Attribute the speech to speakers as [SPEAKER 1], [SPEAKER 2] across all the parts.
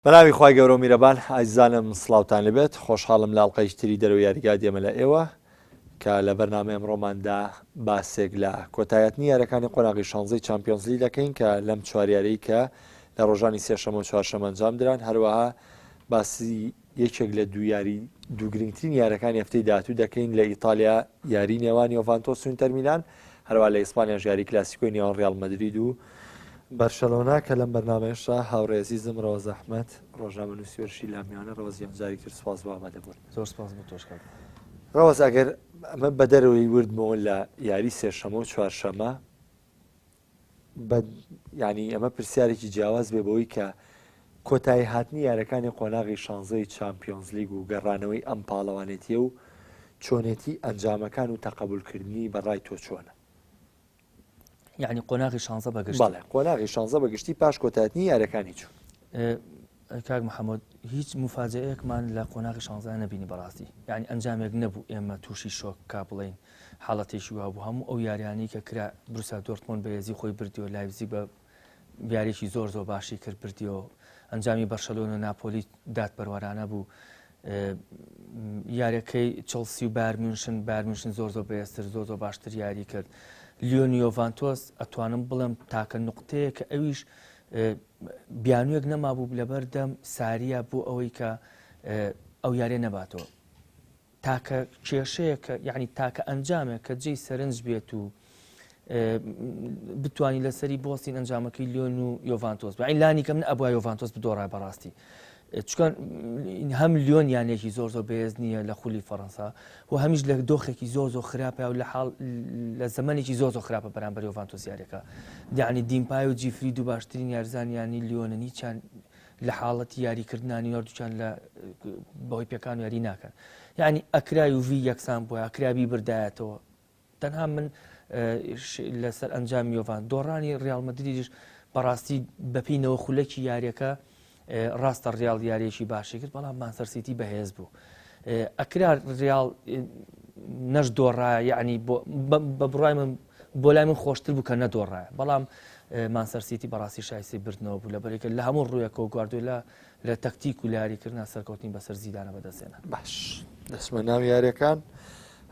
[SPEAKER 1] بەناوی خوای گەورە و میرەبان ئازیزانم سڵاوتان لەبێت خۆشحاڵم لە ئەڵقەیشتری دەرەوە یاریگا دێمە لە ئێوە کە لە بەرنامە ئەمڕۆماندا باسێک لە کۆتایەتنی یاریەکانی قۆناغی شانزەی چامپیۆنز لیگ دەکەین کە لەم چواریارەی کە لە ڕۆژانی سێشەمە و چوارشەمە ئەنجام دران هەروەها باسی یەکێک لە دووگرنگترین یاریەکانی هەفتەی داهاتوو دەکەین لە ئیتالیا یاری نێوان یۆڤانتۆس و ئینتەر میلان هەروەها لە ئیسپانیا یاری کلاسیکۆی نێوان ڕیال مەدرید و بەرشەلۆنا کە لەم بەرنامەیەشدا هاوڕێزیزم ڕۆز ئەحمەد ڕۆژنامە نووسیوەرشی لامیانە ڕۆزیان جاری کرد سوپاس بۆ ئامادەبوون.
[SPEAKER 2] زۆر سپاس بۆ تۆش کاک.
[SPEAKER 1] ڕۆز ئەگەر ئەمە بە دەرەوەی وردمەوە لە یاری سێشەمە و چوارشەمە ینی ئەمە پرسیارێکی جیاواز بێ بەوەی کە کۆتایی هاتنی یاریەکانی قۆناغی شانزەی چامپیۆنز لیگ و گەڕانەوەی ئەم پاڵەوانێتیە و چۆنێتی ئەنجامەکان و تەقەبولکردنی بەڕای تۆ چۆنە؟
[SPEAKER 2] یعنی قۆناغی شانزە بەگشت
[SPEAKER 1] بەڵێ قۆناغی شانزە بەگشتی پاش کۆتایەتنی یاریەکانی چوون.
[SPEAKER 2] کاک محەممەد هیچ مفاجەیەکمان لە قۆناغی شانزە نەبینی بەڕاستی یعنی ئەنجامێک نەبوو ئێمە تووشی شۆک کا بڵین حاڵەتێکی وا بوو هەموو ئەو یاریانی کە کرا بروسیا دۆرتمۆند بەهێزی خۆی بردیەوە لایپزیگ بە یاریێکی زۆر باشی کرد بردیەوە ئەنجامی بەرشەلۆن و ناپۆلی دادپەروەرانە بوو یاریەکەی چڵسی و بارمونشن زۆر بەهێزتر زۆر باشتر یاری کرد لیۆن یۆڤانتۆس ئەتوانم بڵێم تاکە نوقتەیە کە ئەویش بیانوویەک نەمابوو لەبەردەم ساریە بۆ ئەوەی کە ئەو یارێ نەباتەوە تاکە کێشەیە کە یعنی تاکە ئەنجامێک کە جێی سەرنج بێت و بتوانانی لەسەری بۆستین ئەنجامەکەی لیۆن و یۆڤانتۆس بەعین لانی کەم ئەبووە یۆڤانتۆس بدۆڕای بەڕاستی چکان هەم لیۆن یانێکی زۆر بەهێز نییە لە خولی فەڕەنسا و هەمیش لە دۆخێکی زۆر خراپە و لە زەمانێکی زۆر خراپە بەرامبەر یۆڤانتۆس یاریەکە یعنی دیمپای و جیفری دوو باشترین یارزانیانی لیۆنە نیچان لە حاڵەتی یاریکردنانی نردووچان لە بەهۆی پێکان و یاری ناکەن یعنی ئەکرای و وی یەکسان بووە ئەکرابی بردایەتەوە تەنها من لەسەر ئەنجام یۆڤان دۆڕانی ڕیال مەدریدیش بەڕاستی بەپینەوە خولەکی یاریەکە ڕاستە ڕیال یاریێکی باشی کرد بەڵام مانچستەر سیتی بەهێز بوو ئەکرا ڕیال نەش دۆڕایە یعنی بە بڕای من بۆ لای من خۆشتر بوو کە نەدۆڕایە بەڵام مانچستەر سیتی بەڕاستی شایستی بردنەوە بوو لەبەرێکە لە هەموو ڕوویەکەوە گواردیۆلا لە تەکتیک و یاریکردنا سەرکەوتنی بەسەر زیدانە بەدەستێنە.
[SPEAKER 1] باش دەچمە ناو یاریەکان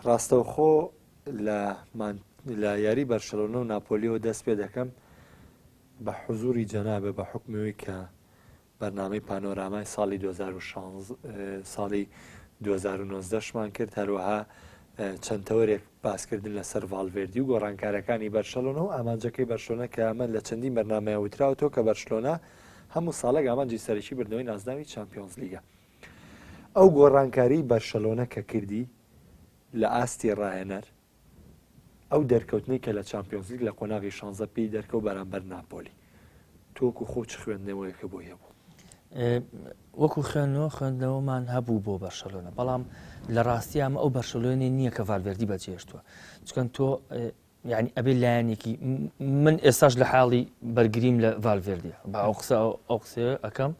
[SPEAKER 1] ڕاستەوخۆ لە یاری بەرشەلۆنە و ناپۆلیەوە دەست پێ دەکەم بە حوزوری جەنابێ بە حکمەوەی کە بەرنامەی پانۆرامای ساڵی 2016 ساڵی 2019شمان کرد هەروەها چەند تەوەرێک باسکردن لەسەر ڤالڤێردی و گۆڕانکارەکانی بەرشەلۆنە و ئامانجەکەی بەرشلۆنە کە ئەمە لە چەندین بەرنامەیە وتراوەوە کە بەرشلۆنە هەموو ساڵێک ئامانجی سەرەکی بردنەوەی نازناوی چامپیۆنز لیگە ئەو گۆڕانکاری بەرشەلۆنە کە کردی لە ئاستی ڕاهێنەر ئەو دەرکەوتنەی کە لە چامپیۆنز لیگ لە قۆناغی شانزە پێی دەرکەوت بەرامبەر ناپۆلی تۆکو خۆ چ خوێندنەوەیەکە بۆ هەبوو
[SPEAKER 2] وەکو خوێندنەوەمان هەبوو بۆ بەرشەلۆنە بەڵام لە ڕاستی ئەمە ئەو بەرشەلۆنی نییە کە ڤالڤێردی بەجێشتووە چکەن تۆ یعنی ئەبێ لایەنێکی من ئێستاش لە حاڵی بەرگریم لە ڤالڤێردیە بە ئەو قسە ئەەکەم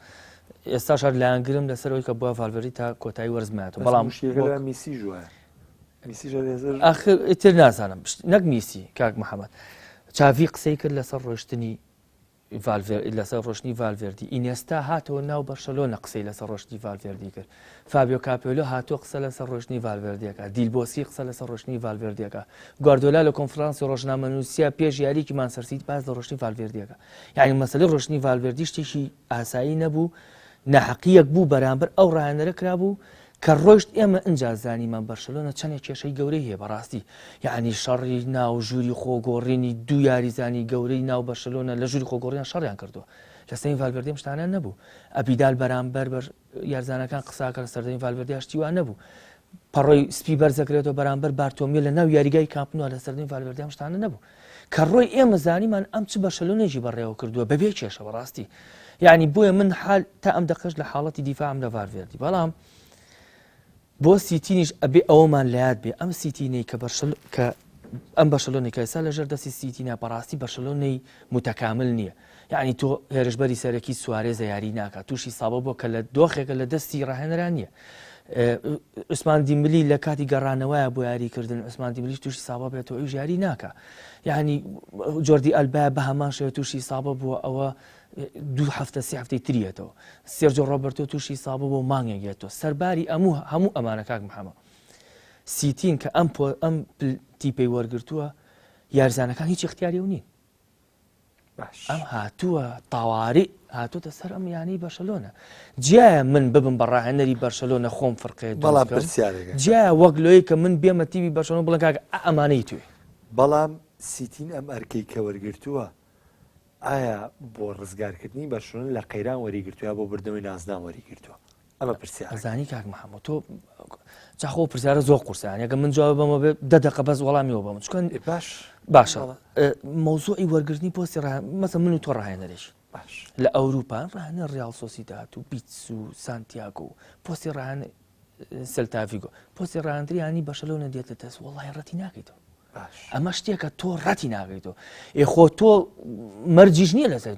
[SPEAKER 2] ئێستاش هەر لایەنگرم لەسەرەوەی کە بووە ڤالڤێردی تا کۆتایی وەرزمایەوە بەڵام
[SPEAKER 1] میسی ژوایە
[SPEAKER 2] ئیتر نازانم نەک میسی کاک محەممەد چاوی قسەی کرد لەسەر ڕۆشتنی لەسەر ڕۆشنی ڤالڤێردی ئینێستا هاتەوە ناو بەرشەلۆنە قسەی لەسەر ڕۆشنی ڤالڤێردی کرد فابیۆ کاپێلۆ هاتۆ قسە لەسەر ڕۆشنی ڤالڤێردیەکە دیلبۆسی قسە لەسەر ڕۆشنی ڤالڤێردیەکە گواردیۆلا لە کۆنفرانسی ڕۆژنامەنووسیا پێش یاریکی مانچستەر سیتی باس لە ڕۆشنی ڤالڤێردیەکە یعنی مەسەلەی ڕۆشنی ڤالڤێردی شتێکی ئاسایی نەبوو نەحەقیەک بوو بەرامبەر ئەو ڕاهێنەرە کرابوو کە ڕۆیشت ئێمە ئەنجا زانیمان بەرشەلۆنە چەندێک کێشەی گەورەی هەیە بەڕاستی یعنی شەڕی ناو ژووری خۆگۆڕینی دوو یاریزانی گەورەی ناو بەرشەلۆنە لە ژووری خۆگۆڕیان شەڕیان کردووە لە سەرەی ڤالڤێردی شتانە نەبوو ئەبیدال بەرامبەر یارزانەکان قساکە لە سەردەمی ڤالڤێردی شتیوان نەبوو پەڕۆی سپی بەرزەکرێتەوە بەرامبەر بارتۆمیە لە ناو یاریگای کامپنووە لە سەردەمی ڤالڤێردی شتانە نەبوو کە ڕۆی ئێمە زانیمان ئەم چ بەرشەلۆنێکی بەڕێوە کردووە بەبێ کێشە بەڕاستی یعنی بۆیە من حال تا ئەم دەقەش لە حاڵەتی دیفاعم لە ڤالڤێردی بەڵام بۆ سیتینیش ئەبێ ئەوەمان لایات بێ ئەم سیتینەی کە ئەم بەرشەلۆنی کە ئێستا لەژێر دەستی سیتینە بەڕاستی بەرشەلۆنەی متەکامل نییە یعنی تۆ هێرشبەری سەرەکی سوارێزە یاری ناکات تووشی سابە بۆ کە لە دۆخێکە لە دەستی ڕاهێنەران نییە عوسمان دیمبلی لە کاتی گەڕانەوەیە بۆ یاریکردن عوسمان دیمبلیش تووشی سابە بێتەوە ئەویش یاری ناکە یعنی جۆردی ئەلبا بە هەمان شێوە تووشی سابە بووە ئەوە دوو هەفتە سێ هەفتەی تریێتەوە سێرجۆ ڕۆبەرتۆ تووشی سابوو بۆ مانگێکێتەوە سەرباری هەموو ئەمانە کاک محەممەد سیتین کە ئەم تیپەی وەرگرتووە یارزانەکان هیچ اختیاری و نین ئەم هاتووە تاواری هاتووەتە سەر ئەم یانەی بەرشەلۆنە جیایە من ببم بە ڕاهێنەری بەرشەلۆنە خۆم فڕقێت جیایە وەک لۆی کە من بێمە تیوی بەرشەلۆن بڵێن کاکە ئەمانەی توێ
[SPEAKER 1] بەڵام سیتین ئەم ئەرکەی کە وەرگرتووە ئایا بۆ ڕزگارکردنی بەرشەلۆن لە قەیران وەریگرتووە بۆ بردنەوەی نازدان وەریگرتووە ئەمە پرسیار
[SPEAKER 2] ئەزانی کاک محەممەد تۆ چاخۆ پرسیارە زۆر قورسیان یەکە من جواب بەمە بێت 10 دقیقە بەس وەڵامیەوە بەم چکن باشە مۆزوعی وەرگرتنی پۆستی مەسە من و تۆ ڕاهێنەرێش لە ئەوروپا ڕاهێنە ڕیال سۆسیداد و بیتس و سانتیاگۆ و پۆستی ڕاهێنە سلتاڤیگۆ پۆستی ڕاهێنەری بەرشەلۆنە دێتە دەست وەڵای ڕەتی ناکەیتەوە ئەمە شتێکە تۆ ڕەتی ناگەیتەوە خۆ تۆ مەرجیش نییە لەسەر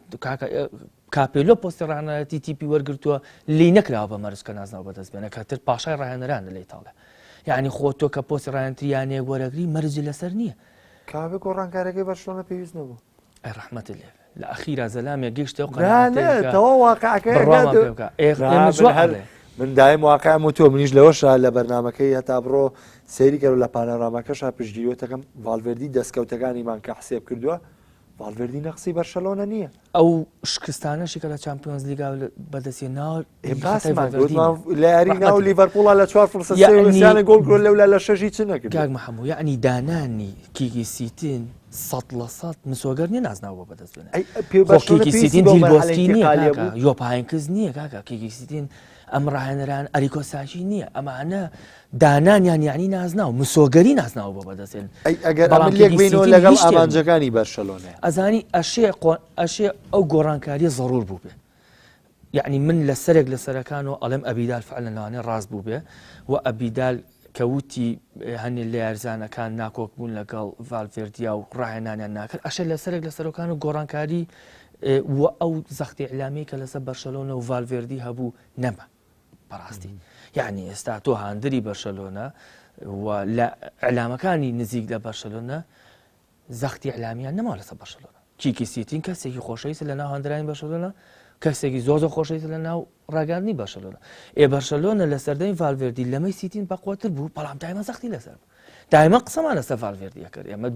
[SPEAKER 2] کاپێلۆ پۆستی ڕاهێنەتی تیپی وەرگرتووە لی نەکراوە بە مەرجکە نازناوە بەدەست بێنە کاتر پاشای ڕاهێنەرانە لە ئیتاڵیا یعنی خۆ تۆ کە پۆستی ڕاهێنەتریانەیە وەرەگری مەرجی لەسەر نییە
[SPEAKER 1] کاوێک گۆڕانکارەکەی بەرشەلۆنە پێویست نەبوو
[SPEAKER 2] ئەی ڕەحمەتت لێ لە ئەخیرا زەلامێک گەیشتەوە
[SPEAKER 1] قەناعەتەوە واقعەکەی من دایم واقعم و تۆ منیش لەوەشە لە بەرنمەکەی هەتا بڕۆ سەیری کەرو لە پانەڕامەکەشا پشتگیریوەتەکەم ڤالڤێردی دەستکەوتەکانیمان کە حسێب کردووە ڤالڤێردی نەقسی بەرشەلۆنە نییە
[SPEAKER 2] ئەو شکستانەشی کە لە چامپیۆنز لیگا بەدەستی ناو
[SPEAKER 1] لە یاری ناو لیڤەرپوڵا لە 4 فرسەیانە گۆڵ کرۆ لەولا لە 6 چ نەکرد
[SPEAKER 2] کاک محەممەد یعنی دانانی کیکی سیتین 100% مسۆگەر نیە نازناوە بەدەست بێنە سیتین دیلبۆسکی نییە یۆپاینکز نییە کاکە کیکی سیتین ئەم ڕاهێنەران ئەریکۆساژی نییە ئەمانە دانانیان یعنی نازناو مسۆگەری نازناوە بۆ بەدەستێن
[SPEAKER 1] لەگەڵ ئامانجەکانی بەرشەلۆنە
[SPEAKER 2] ئەزانی ئەشێ ئەو گۆڕانکاریە زەڕور بوو بێ یعنی من لە سەرێک لە سەرەکانەوە ئەڵێم ئەبیدال فعلا لەوانێ ڕاست بوو بێ و ئەبیدال کەوتی هەنێ لە یارزانەکان ناکۆک بوون لەگەڵ ڤالڤێردیا و ڕاهێنانیان ناکرد ئەشە لە سەرێک لە سەرۆکان و گۆڕانکاری و ئەو زەختی ئەعلامی کە لەسەر بەرشەلۆنە و ڤالڤێردی هەبوو نەما بەڕاستی یعنی ئێستا تۆ هاندری بەرشەلۆنە و لە ئەعلامەکانی نزیک لە بەرشەلۆنە زەختی ئەعلامیان نەما لەسەر بەرشەلۆنە کیکی سیتین کەسێکی خۆشەویستە لە ناو هاندرانی بەرشەلۆنە کەسێکی زۆر خۆشەویستە لە ناو ڕاگەاندنی بەرشەلۆنە بەرشەلۆنە لە سەردەمی ڤالڤێردی لەمەی سیتین بەقوەتر بوو بەڵام دایمە زەختی لەسەر دایمە قسەمان لەسەر ڤالڤێردیە کرد ئێمە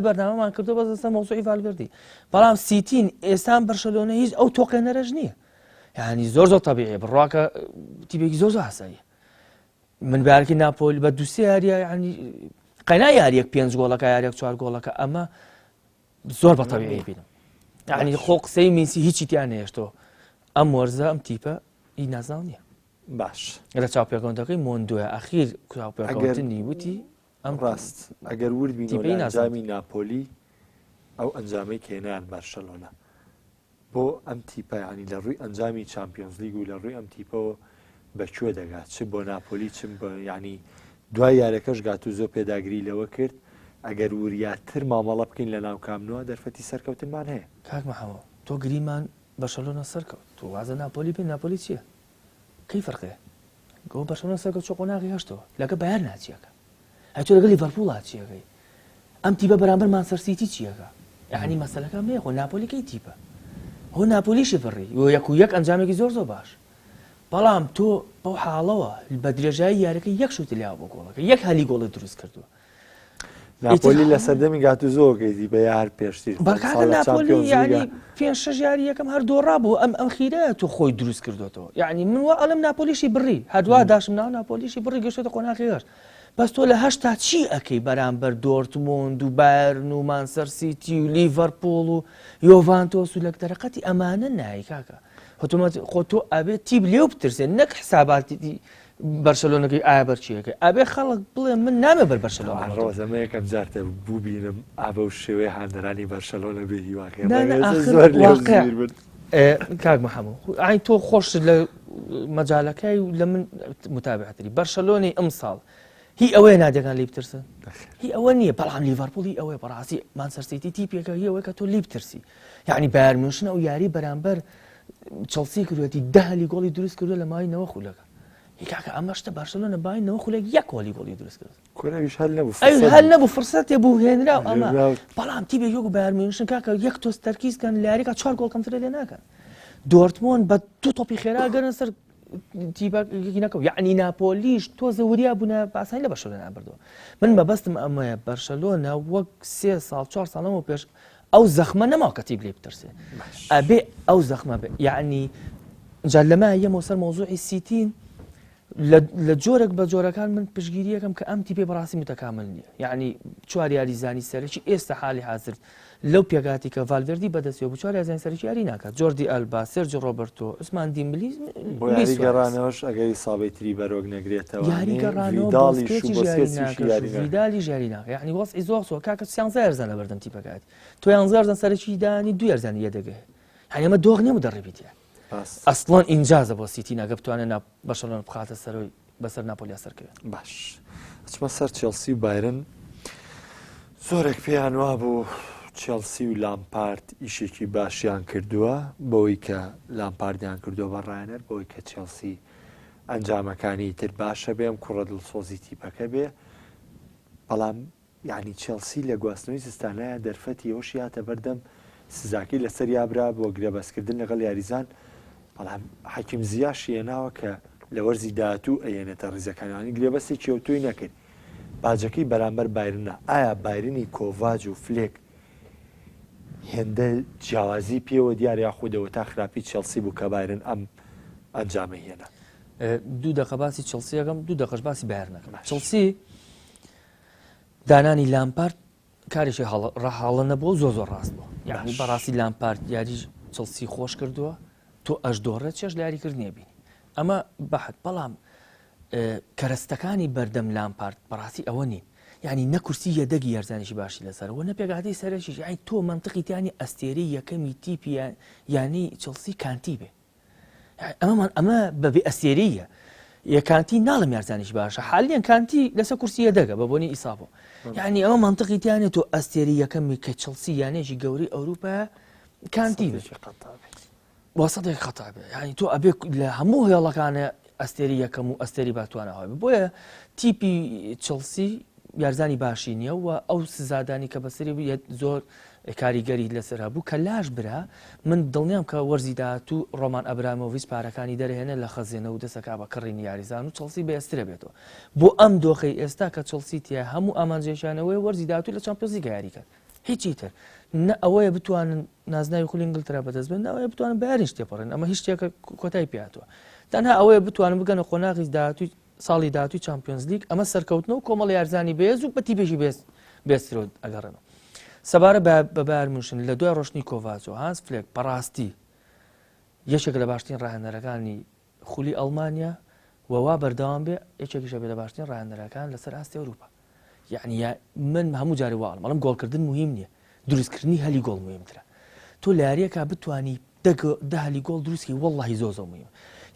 [SPEAKER 2] بەرنامەمان کردو بەس لەسەر مۆزوعی ڤالڤێردی بەڵام سیتین ئێستا بەرشەلۆنە هیچ ئەو تۆقێنەرەش نییە یعنی زۆر تەبیعیە بڕواکە تیپێکی زۆر هاساییە من بارکی ناپۆلی بە دووسێ یاریە ینی قەنا یاریەک 5 گۆڵەکە یاریەک 4 گۆڵەکە ئەمە زۆر بە تەبیعی بینم یعنی خۆ قسەی میسی هیچی تیان نێشتۆ ئەم وەرزە ئەم تیپە ئی نازاو نییە
[SPEAKER 1] باش
[SPEAKER 2] لە چاوپێکەوەندەکەی مۆندووە ئەخیر چاوپێکەوەندنی وتی
[SPEAKER 1] ئەم ڕاست ئەگەر وردبینی ئەنجامی ناپۆلی ئەو ئەنجامەی کێنیان بەرشەلۆنە بۆ ئەم تیپە ینی لە ڕووی ئەنجامی چامپیۆنز لیگ و لە ڕووی ئەم تیپەوە بەکوێ دەگات چ بۆ ناپۆلی چم بە ینی دوای یارەکەش گات و زۆر پێداگری لەوە کرد ئەگەر وریاتر مامەڵە بکەین لە ناو کامنەوە دەرفەتی سەرکەوتنمان هەیە
[SPEAKER 2] کاک محەممەد تۆ گریمان بەرشەلۆنە سەرکەوت تۆ وازە ناپۆلی بێ ناپۆلی چییە کەی فەرقەیە گۆ بەرشەلۆنە سەرکەوت چۆ قۆناغی هەشتەوە لەگە بەیان ناچیەکە هەتۆ لەگەڵ لیڤەرپوڵ هاچیەکەی ئەم تیپە بەرامبەر مانچستەر سیتی چیەکە یعنی مەسەلەکەم هەیە خۆ ناپۆلی کەی تیپە هۆ ناپۆلیشی بڕی و یەک ئەنجامێکی زۆر باش بەڵام تۆ بەو حاڵەوە بە درێژایی یارەکە یەک شوت لیا بۆ گۆڵەکە یەک هەلی گۆڵی دروست کردووە
[SPEAKER 1] ناپۆلی لە سەردەمی گاتو زۆرگەیتی بە یار پێشتر
[SPEAKER 2] بەکاتە ناپۆلی ینی 5-6 یاری یەکەم هەر دۆڕا بوو ئەم خیرە تۆ خۆی دروست کردوێتەوە یعنی من وە ئەڵم ناپۆلیشی بڕی هەدوا داشم ناو ناپۆلیشی بڕی گەشتێتە قۆناغیەر بەس تۆ لە هەشتا چی ئەەکەی بەرامبەر دۆرتمۆند و بایرن و مانچستەر سیتی و لیڤەرپوڵ و یۆڤانتۆس و لە دەرەقەتی ئەمانە نایی کاکە خۆ تۆ ئەبێت تیب لێو بترسێن نەک حساباتی بەرشەلۆنەکەی ئایا بەرچیەکەی ئەبێ خەڵک بڵێ من نامێ بەر بەرشەلۆنە
[SPEAKER 1] ڕۆزەمە یەکەم جارتە بوو بینم ئابە و شێوەیە هاندەرانی بەرشەلۆنە بێ هیواکە
[SPEAKER 2] کاک محەممەد ئاین تۆ خۆش لە مەجالەکەی و لە من متابعەتری بەرشەلۆنی ئەم ساڵ هی ئەوەیە نادەکان لی بترسن هی ئەوە نییە بەڵام لیڤەرپوڵی ئەوەیە بەڕاستی مانچستەر سیتی تیپێکە هی ئەوەیە کە تۆ لی بترسی یعنی بایر میونخ ئەو یاری بەرامبەر چەلسی کردوێتی 10 هەلی گۆڵی دروست کردو لە مای نەوە خولەکە هیکاکە ئەمە شتە بەرشەلۆنە بای نەوە خولێک یەک هەلی گۆڵی دروست کرد هەل نەبوو فرسەتێ بوو هێنرا ئەمە بەڵام تیبێک یەک بایر میونخ کاکە یەک تۆس تەرکیزکەن لە یاریکە 4 گۆڵ کەمترە لێ ناکەن دۆرتمۆن بە دوو تۆپی خێرا گەرن سەر تیبەکی نەکەوت یعنی ناپۆلیش تۆزە وریا بوونە باسانی لە بەرشەلۆنا بردەوە من بەبەستم ئەمەیە بەرشەلۆنا وەک 3 ساڵ 4 ساڵەوە پێش ئەو زەخمە نەماوە کە تیب لێ بترسێ ئەبێ ئەو زەخمە بێ یعنی جا لەمە یەمەوە سەر مۆزوعی سیتین لە جۆرێک بە جۆرەکان من پشگیریەکەم کە ئەم تیپێ بەڕاستی متەکامل نییە یعنی چوار یاریزانی سەرەکی ئێستا حالی حاضر لەو پێگاتی کە ڤالڤێردی بەدەستیەوە بوو چوار یاریزانی سەرەکی یاری ناکات جۆردی ئەلبا سێرجی ڕۆبەرتۆ عوسمان دیمبلی
[SPEAKER 1] بۆ یاریگەڕانەوەش ئەگەری ساڵی تری بەرۆک نەگرێتەوە
[SPEAKER 2] یاریگەڕانەوەدالی ژیاری ناکە یعنی وەسعی زۆر کاکە 11 یارزان لە بەردەم تیپەکات تۆ 11 یارزان سەرەکی دانی 2 یارزانی یەدەگەێ هەنی ئەمە دۆغ نییە دەڕێبیتە ئەسڵۆن ئینجازە بۆ سیتی ناگە بتوانێت بەشەڵۆن بخاتە سەرۆی بەسەر ناپۆلیا سەرکەوێت
[SPEAKER 1] باش چمە سەر چێلسی و بایرن زۆرێک پێیان وا بوو چێلسی و لامپارد ئیشێکی باشیان کردووە بەوەی کە لامپاردیان کردووە بە ڕایەنەر بەوەی کە چێلسی ئەنجامەکانی تر باشە بێم کوڕە دڵسۆزی تیپەکە بێ بەڵام یعنی چێلسی لە گواستنەوەی زستانایە دەرفەتی ئەوش یاتە بەردەم سزاکەی لەسەر یابرا بۆ گرێبەستکردن لەگەڵ یاریزان بەڵام حەکیم زیاش هێناوە کە لە وەرزی داهاتوو ئەیێنێتە ڕیزەکانیانی گرێبەستی کێوتوی نەکرد باجەکەی بەرامبەر بایرنە ئایا بایرنی کۆڤاج و فلێک هێندە جیاوازی پێوە دیار یاخودەوە تا خراپی چێلسی بوو کە بایرن ئەم ئەنجامە هێنا
[SPEAKER 2] دوو دقە باسی چێلسیەکەم دوو دقەش باسی بایرنەکەم چێلسی دانانی لامپارد کارێکی ڕەحاڵە نەبووە زۆر ڕاست بوو یعنی بەڕاستی لامپارد یاری چێلسی خۆش کردووە تۆ ئەشدۆڕە چێش لە یاریکردنیە بینی ئەمە بەحت بەڵام کەرەستەکانی بەردەم لامپارد بەڕاستی ئەوە نین یعنی نەکورسی یەدەگی یارزانێکی باشی لەسەرەوە نەپێگاتەی سەرەکیش یعنی تۆ منطقی تیانی ئەستێرەی یەکەمی تیپی یانی چێلسی کانتی بێ ئەمە بەبێ ئەستێرەیە یەکانتی ناڵم یارزانێکی باشە حالیان کانتی لەسەر کورسی یەدەگە بە بۆنی ئیسابۆ یعنی ئەمە منطقی تیانێت تۆ ئەستێری یەکەمی کە چێلسی یانێکی گەورەی ئەوروپا کانتی بێ وەسەدێک خەتا بێ ینی تۆ ئەبێ لە هەموو هێڵەکانە ئەستێری یەکەم و ئەستێری باتوانەوە بۆیە تیپی چێلسی یارزانی باشی نییە و ئەو سزادانی کە بەسەری بوو زۆر کاریگەری لەسەر بوو کە لاش برا من دڵنیام کە وەرزی داهاتوو ڕۆمان ئەبرامۆڤیچ پارەکانی دەرهێنە لە خەزیێنە و دەسەکا بە کڕینی یاریزان و چێلسی بەئێسترە بێتەوە بۆ ئەم دۆخەی ئێستا کە چێلسی تیا هەموو ئامانجێشانەوەی وەرزی داهاتوو لە چەمپیۆنز لیگ یاری کرد هیچی تر نە ئەوەیە بتوانن نازناوی خولی ئینگلترا بەدەست بێن ئەوەیە بتوانن بەیانیش تێپەڕێن ئەمە هیچ شتێکە کۆتای پێهاتووە تەنها ئەوەیە بتوانن بگەنە قۆناغی داهاتووی ساڵی داهاتووی چەمپیۆنز لیگ ئەمە سەرکەوتنەوە کۆمەڵ یارزانی بێز و بە تیپێکی بێسترۆ ئەگەڕێنەوە سەبارە بە بایرن موشن لە دوای ڕۆشنی کۆڤاچ و هانس فلێک بەڕاستی یەکێک لە باشترین ڕاهێنەرەکانی خولی ئەڵمانیا وەوا بەردەوام بێ یەکێکیشە بێ لە باشترین ڕاهێنەرەکان لەسەر ئاستی ئەوروپا یعنی من هەموو جاری واڵم بەڵام گۆڵکردن مهم نییە دروستکردنی هەلی گۆڵ مهمترە تۆ لە یاریەکە بتوانی ده هەلی گۆڵ دروستکی وەڵڵاهی زۆر مهمە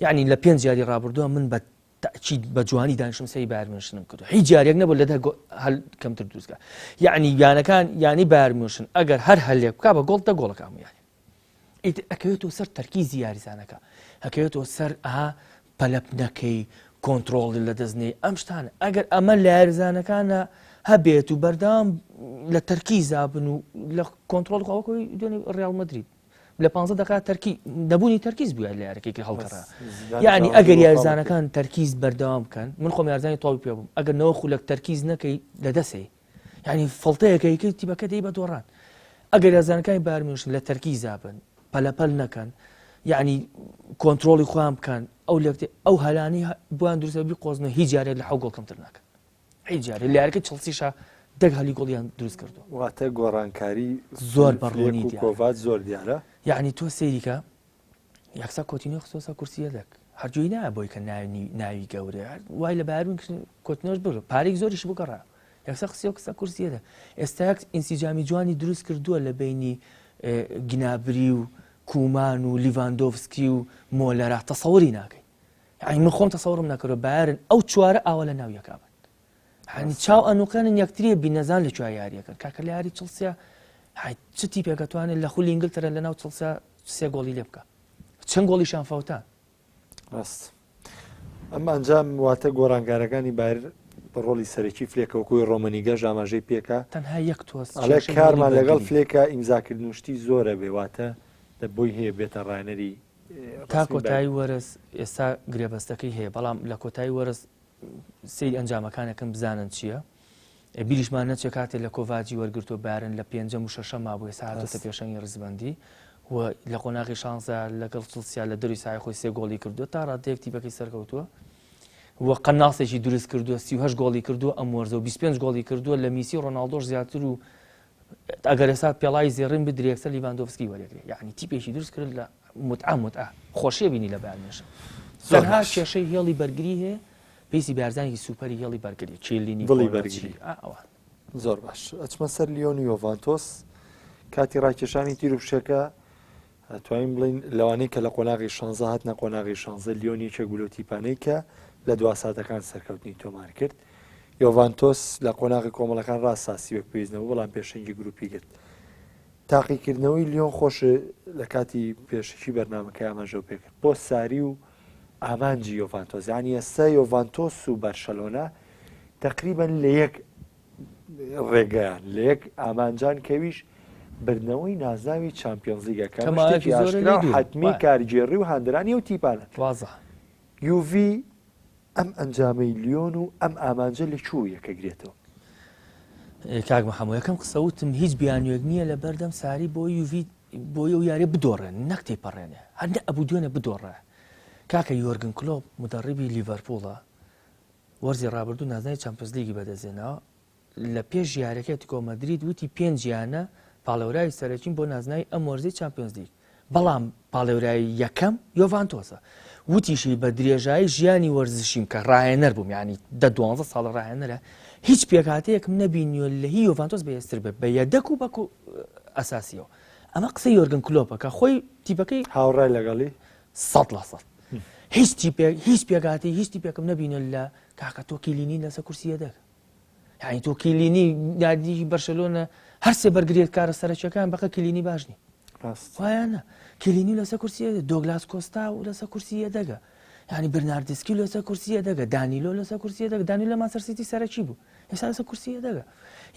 [SPEAKER 2] یعنی لە 5 یاری ڕابردووە من بە تأكيد بجواني دانشم سي بايرن ميونخ كدو هي جاري نبو لده هل كم تردوزكا يعني كان يعني بايرن ميونخ اگر هر هل كابا جول تا جول كام يعني اكيتو سر تركيز ياري زانكا اكيتو سر بلبنكي كنترول لدزني امشتان اگر امل ياري زانكا هبيتو بردام لتركيز ابنو لكنترول قوي دوني ريال مدريد لە 15 دقیقه ترکی نەبوونی تەرکیز بووە لە یاریەکەی هەڵگەڕا یعنی ئەگەر یارزانەکان تەرکیز بەردەوام بکەن من خۆم یارزانی تەواوی پێ بووم ئەگەر نەوە خولەک تەرکیز نەکەی لە دەسێ یعنی فڵتەیەکەی تیبەکە دەی بە دۆڕان ئەگەر یارزانەکانی بایر مونیخ لە تەرکیز بن پەلەپەل نەکەن یعنی کۆنتڕۆڵی خۆیان بکەن ئەو هەلانی بۆیان دروستە بیقۆزنەوە هیچ جارێک لە 7 گۆڵ کەمتر ناکەن هیچ جارێک لە یاریەکەی چێلسیشە 10 هەلی گۆڵیان دروست کردووە
[SPEAKER 1] واتە گۆڕانکاری
[SPEAKER 2] زۆر بەڕۆنی
[SPEAKER 1] کۆڤاچ زۆر دیارە
[SPEAKER 2] یعنی تۆ سەیریکە یەکسا کۆتینیۆ خستۆسە کورسیە دەک هەرجووی نایە بۆی کە ناوی گەورە وای لە بایر کۆتینۆش بڕ پارێک زۆریش بگەڕا یەکسا خستیۆ کەسا کورسیە دە ئێستا یەک ئینسیجامی جوانی دروست کردووە لە بینی گنابری و کومان و لیڤاندۆڤسکی و مۆلەرا تەسەوری ناکەی یعنی من خۆم تەسەورم نەکردوە بایرن ئەو چوارە ئاوە لە ناو یەکا بن یعنی چاو ئەنووقێنن یەکتریە بینەزان لە کوێ یاریەکەن کاکە لە یاری چڵسیە چتی پێگەتوانێت لە خولی ئینگلترا لە ناو چڵسا 3 گۆڵی لێ بکە چەند گۆڵیشان فەوتان
[SPEAKER 1] ڕاست ئەمە ئەنجام واتە گۆڕانکارەکانی بایر بە ڕۆڵی سەرەکی فلێکەوەکوی ڕۆمەنیگەژ ئاماژەی پێکە
[SPEAKER 2] تەنها یەک تۆست
[SPEAKER 1] ئەڵێ کارمان لەگەڵ فلێکە ئیمزاکردن شتی زۆرە بێ واتە بۆی هەیە بێتە ڕایەنەری
[SPEAKER 2] تا کۆتایی وەرز ئێستا گرێبەستەکەی هەیە بەڵام لە کۆتایی وەرز سەیری ئەنجامەکانەکەم بزانن چییە بیریشمان نەچێت کاتێک لە کۆڤاجی وەرگرتو بارن لە 5 و 6 مابووە ساعتە پێشەنگی ڕزبندی و لە قۆناغی شانزە لەگەڵ چڵسیا لە دەروی سای خۆی 3 گۆڵی کردووە تا ڕادەیەک تیپەکەی سەرکەوتووە و قەناسێکی دروست کردووە 38 گۆڵی کردووە ئەم وەرزە و 25 گۆڵی کردووە لە میسی ڕۆناڵدۆش زیاتر و ئەگەر ئێستا پێڵای زێڕین بدرێکسە لیڤاندۆفسکی وەرەگرێت یعنی تیپێکی دروست کرد لە متعە خۆشیە بینی لە بارنێشە تەنها کێشەی هێڵی بەرگری هەیە پێیسی بارزانێکی سوپەری هێڵی بەرگری چێلینی
[SPEAKER 1] دڵی بەرگری زۆر باش ئەچمە سەر لیۆن یۆڤانتۆس کاتی ڕاکێشانی تیر و پشەکە توانین بڵین لەوانەیە کە لە قۆناغی شانزە هاتنە قۆناغی شانزە لیۆنیەکە گولۆتیپانەی کە لە دوا ساتەکان سەرکەوتنی تۆمار کرد یۆڤانتۆس لە قۆناغی کۆمەڵەکان ڕاستاسی وەک پێویستنەوە بەڵام پێشەنگی گروپی کرد تاقیکردنەوەی لیۆن خۆشە لە کاتی پێشکی بەرنامەکە ئاماژە پێکرد بۆ ساری و ئامانجی یۆڤانتۆس یعنی ئێستا یۆڤانتۆس و بەرشەلۆنا تقریبەن لە یەک ڕێگەیان لە یەک ئامانجان کەویش بردنەوەی نازاوی چامپیۆنز لیگەکە حتمی کارگێڕی و هاندرانی و تیپانە یوڤی ئەم ئەنجامەی لیۆن و ئەم ئامانجە لەکوێ یەکەگرێتەوە
[SPEAKER 2] کاک محەممەد یەکەم قسەوتم هیچ بیانوێک نییە لە بەردەم ساری بۆ یوڤی بۆ ئەو یارێ بدۆڕێن نەک تێپەڕێنێ هەندە ئەبوو دوێنە بدۆڕێ کاکە یۆرگن کلۆب مدەڕیبی لیڤەرپوڵە وەرزی ڕابردوو نازنای چامپیۆنز لیگی بەدەستێنەوە لە پێش ژیارەکەی ئەتلێتیکۆ مەدرید وتی 5 ژیانە پاڵێورای سەرەکین بۆ نازنای ئەم وەرزەی چامپیۆنز لیگ بەڵام پاڵێورای یەکەم یۆڤانتۆسە وتیشی بە درێژایی ژیانی وەرزشیم کە ڕاهێنەر بووم ینی 12 ساڵ ڕاهێنەرە هیچ پێکاتەیەکم نەبینیوە لە هی یۆڤانتۆس بەهێزتر بێت بە یەدەک و بەک و ئەساسیەوە ئەمە قسەی یۆرگن کلۆپە کە خۆی تیپەکەی
[SPEAKER 1] هاوڕای لەگەڵی
[SPEAKER 2] 100% هیچ پێکاتی هیچ تیپێکم نەبینە لە کاکە تۆ کیلینی لەسەر کورسیە دەکە یعنی تۆ کیلینی نادی بەرشەلۆنە هەر سێ بەرگریت کارە سەرچەکان بەقە کیلینی باشنی وایانە کیلینی لەسەر کورسیە دۆگلاس کۆستا و لەسەر کورسیە دەگە ینی برناردسکی لەسەر کورسیە دەگە دانیلۆ لەسەر کورسیە دەگە دانیلۆ مانچستەر سیتی سەرەکی بوو ئێستا لەسەر کورسیە دەگە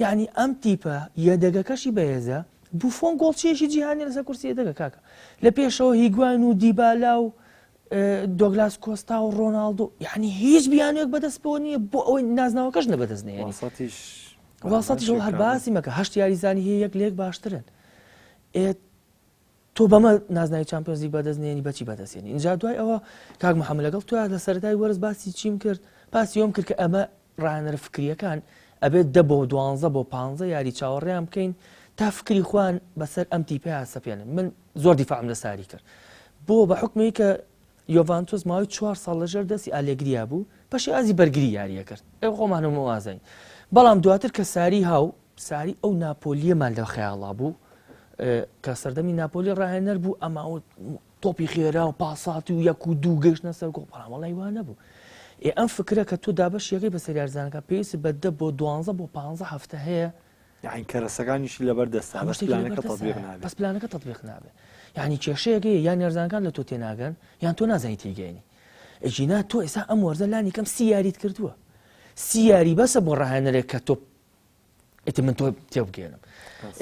[SPEAKER 2] یعنی ئەم تیپە یەدەگەکەشی بەهێزە بوفۆن گۆڵچیەکی جیهانی لەسەر کورسیە دەگە کاکە لە پێشەوە هیگوان و دیبالا و دۆگلاس کۆستا و ڕۆناڵدۆ یعنی هیچ بیانێک بەدەستەوە نییە بۆ ئەوەی نازناوەکەش نەبەدەستنێ وڵاتیش هەر باسی مەکە هەشت یاریزانی هەیە یەک لێک باشترن تۆ بەمە نازناوی چامپیۆنز لیگ بەدەستنێنی بەچی بەدەستێنی اینجا دوای ئەوە کاک محەممەد لەگەڵ تو لە سەرەتای وەرز باسی چیم کرد باسی ئەوم کرد کە ئەمە ڕاهێنەرە فکریەکان ئەبێت 10 بۆ 12 بۆ 15 یاری چاوەڕێیان بکەین تا فکری خوان بەسەر ئەم تیپە سەپێنن من زۆر دیفاعم لە ساری کرد بۆ بە حکمی کە یۆڤانتۆس ماوەی 4 ساڵ لەژێر دەستی ئالێگریا بوو پەشی ئازی بەرگری یاریە کرد ئێوە خۆمانەوە وازین بەڵام دواتر کە ساری هاو ساری ئەو ناپۆلیەمان لە خەیاڵا بوو کە سەردەمی ناپۆلی ڕاهێنەر بوو ئەمە تۆپی خێرا و پاساتی و یەک و دوو گەشتە سەر گۆڵ بەڵام وەڵای وان نەبوو ئەم فکرە کە تۆ دابەشیەکەی بەسەر یاریزانەکە پێویست بە 10 بۆ 12 بۆ 15 هەفتە هەیە
[SPEAKER 1] یعنی کەرەسەکانیشی لەبەر دەستا
[SPEAKER 2] بەس پلانەکە تەطبیق نابێت یعنی کێشەیەکەیە یان یاریزانەکان لە تۆ تێناگەن یان تۆ نازانی تێگەێنی ئەجینا تۆ ئێستا ئەم وەرزە لانی کەم 30 یاریت کردووە 30 یاری بەسە بۆ ڕاهێنەرێک کە تۆ ئێتی من تۆ تێبگەێنم